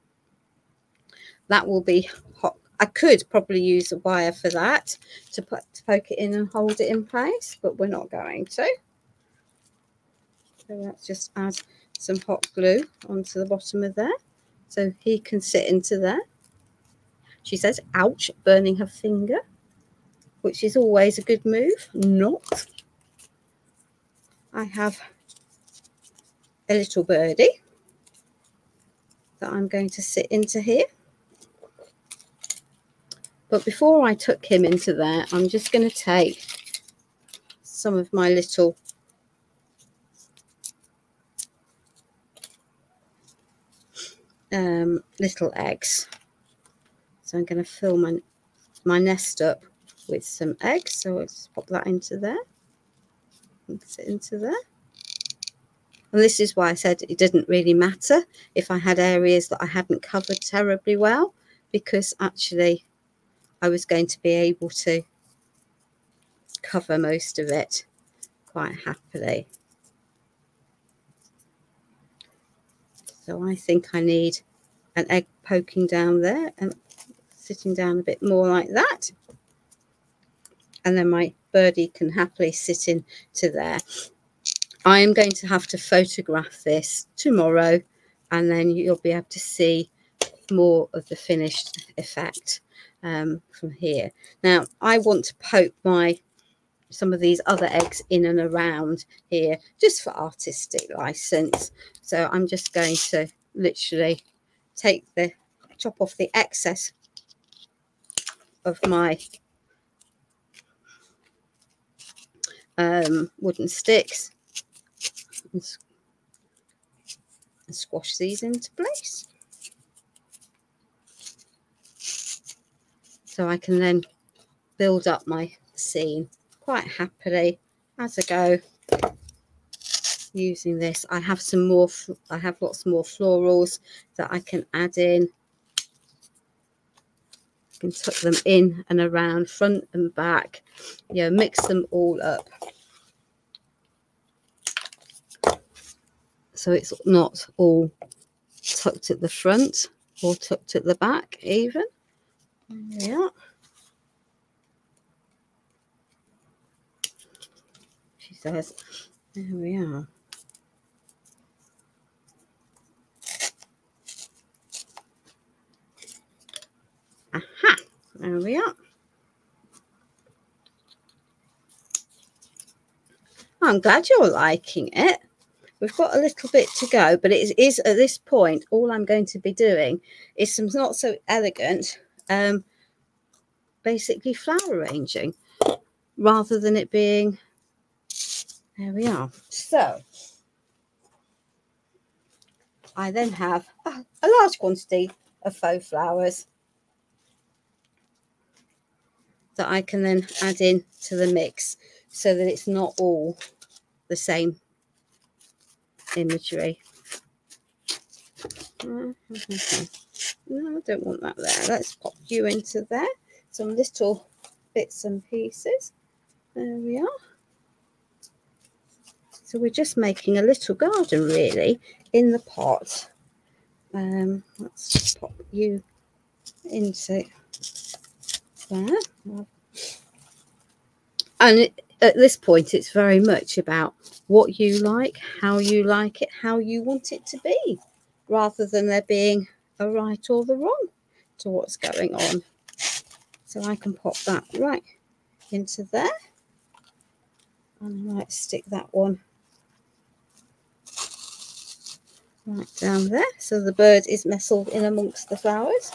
That will be hot. I could probably use a wire for that to poke it in and hold it in place, but we're not going to. So let's just add some hot glue onto the bottom of there, so he can sit into there. She says, ouch, burning her finger, which is always a good move. Not. I have a little birdie that I'm going to sit into here. But before I tuck him into there, I'm just going to take some of my little eggs. So I'm going to fill my nest up with some eggs. So I'll just pop that into there and sit into there. And this is why I said it didn't really matter if I had areas that I hadn't covered terribly well, because actually I was going to be able to cover most of it quite happily. So I think I need an egg poking down there and sitting down a bit more like that. And then my birdie can happily sit into there. I am going to have to photograph this tomorrow, and then you'll be able to see more of the finished effect from here. Now I want to poke some of these other eggs in and around here just for artistic license. So I'm just going to literally chop off the excess of my wooden sticks and squash these into place. So I can then build up my scene quite happily as I go using this. I have some more, I have lots more florals that I can add in. I can tuck them in and around, front and back, mix them all up. So it's not all tucked at the front or tucked at the back even. Yeah. She says, there we are. There we are. I'm glad you're liking it. We've got a little bit to go, but it is at this point, all I'm going to be doing is some not so elegant, basically flower arranging, rather than it being, there we are. So I then have a large quantity of faux flowers that I can then add in to the mix so that it's not all the same imagery. No, I don't want that there. Let's pop you into there. Some little bits and pieces. There we are. So we're just making a little garden really in the pot. Let's pop you into there. And at this point, it's very much about what you like, how you like it, how you want it to be, rather than there being a right or the wrong to what's going on. So I can pop that right into there. And I might stick that one right down there. So the bird is nestled in amongst the flowers.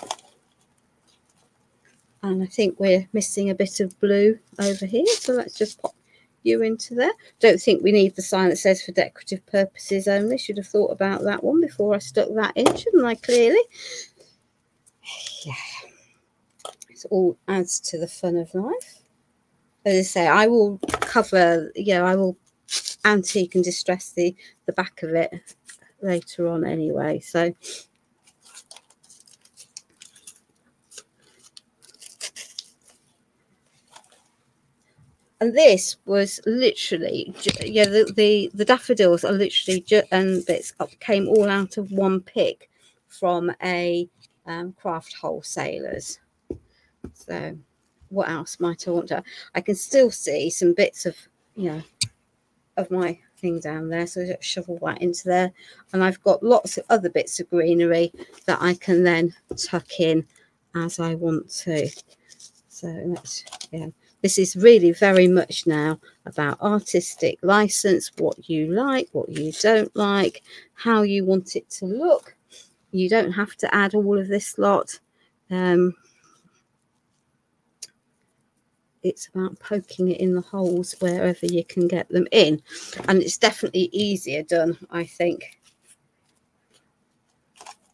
And I think we're missing a bit of blue over here. So let's just pop you into there. Don't think we need the sign that says for decorative purposes only. Should have thought about that one before I stuck that in, shouldn't I, clearly? Yeah. It all adds to the fun of life. As I say, I will cover, I will antique and distress the back of it later on anyway. So and this was literally, the daffodils are literally and bits came all out of one pick from a craft wholesalers. So what else might I want to? I can still see some bits of of my thing down there, so just shovel that into there, and I've got lots of other bits of greenery that I can then tuck in as I want to. So let's this is really very much now about artistic license, what you like, what you don't like, how you want it to look. You don't have to add all of this lot. It's about poking it in the holes wherever you can get them in. And it's definitely easier done, I think,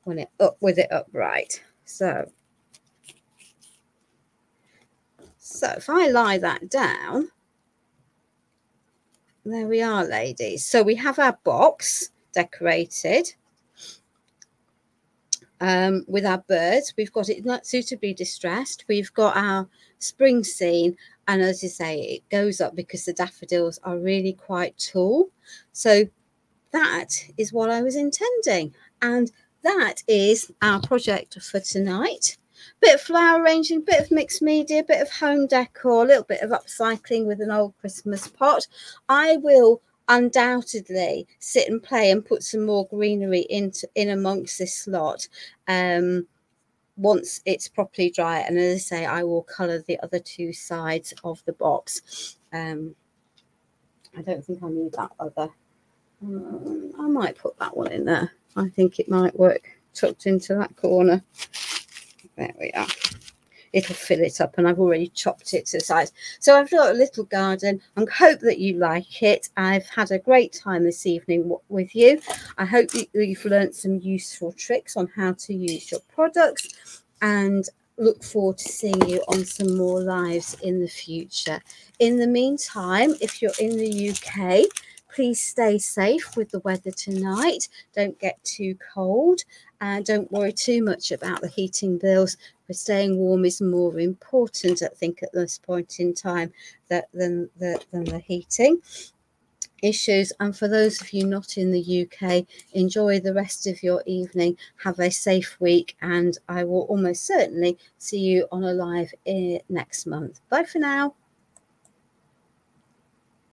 when it with it upright. So if I lie that down, there we are, ladies. So we have our box decorated with our birds. We've got it not suitably distressed. We've got our spring scene, and as you say, it goes up because the daffodils are really quite tall. So that is what I was intending, and that is our project for tonight. Bit of flower arranging, bit of mixed media, bit of home decor, a little bit of upcycling with an old Christmas pot. I will undoubtedly sit and play and put some more greenery in amongst this lot once it's properly dry, and as I say, I will colour the other two sides of the box. I don't think I need that other. I might put that one in there. I think it might work tucked into that corner. There we are. It'll fill it up, and I've already chopped it to the size. So I've got a little garden. I hope that you like it. I've had a great time this evening with you. I hope you've learned some useful tricks on how to use your products, and look forward to seeing you on some more lives in the future. In the meantime, if you're in the UK, please stay safe with the weather tonight. Don't get too cold, and don't worry too much about the heating bills. But staying warm is more important, I think, at this point in time than the heating issues. And for those of you not in the UK, enjoy the rest of your evening. Have a safe week, and I will almost certainly see you on a live next month. Bye for now.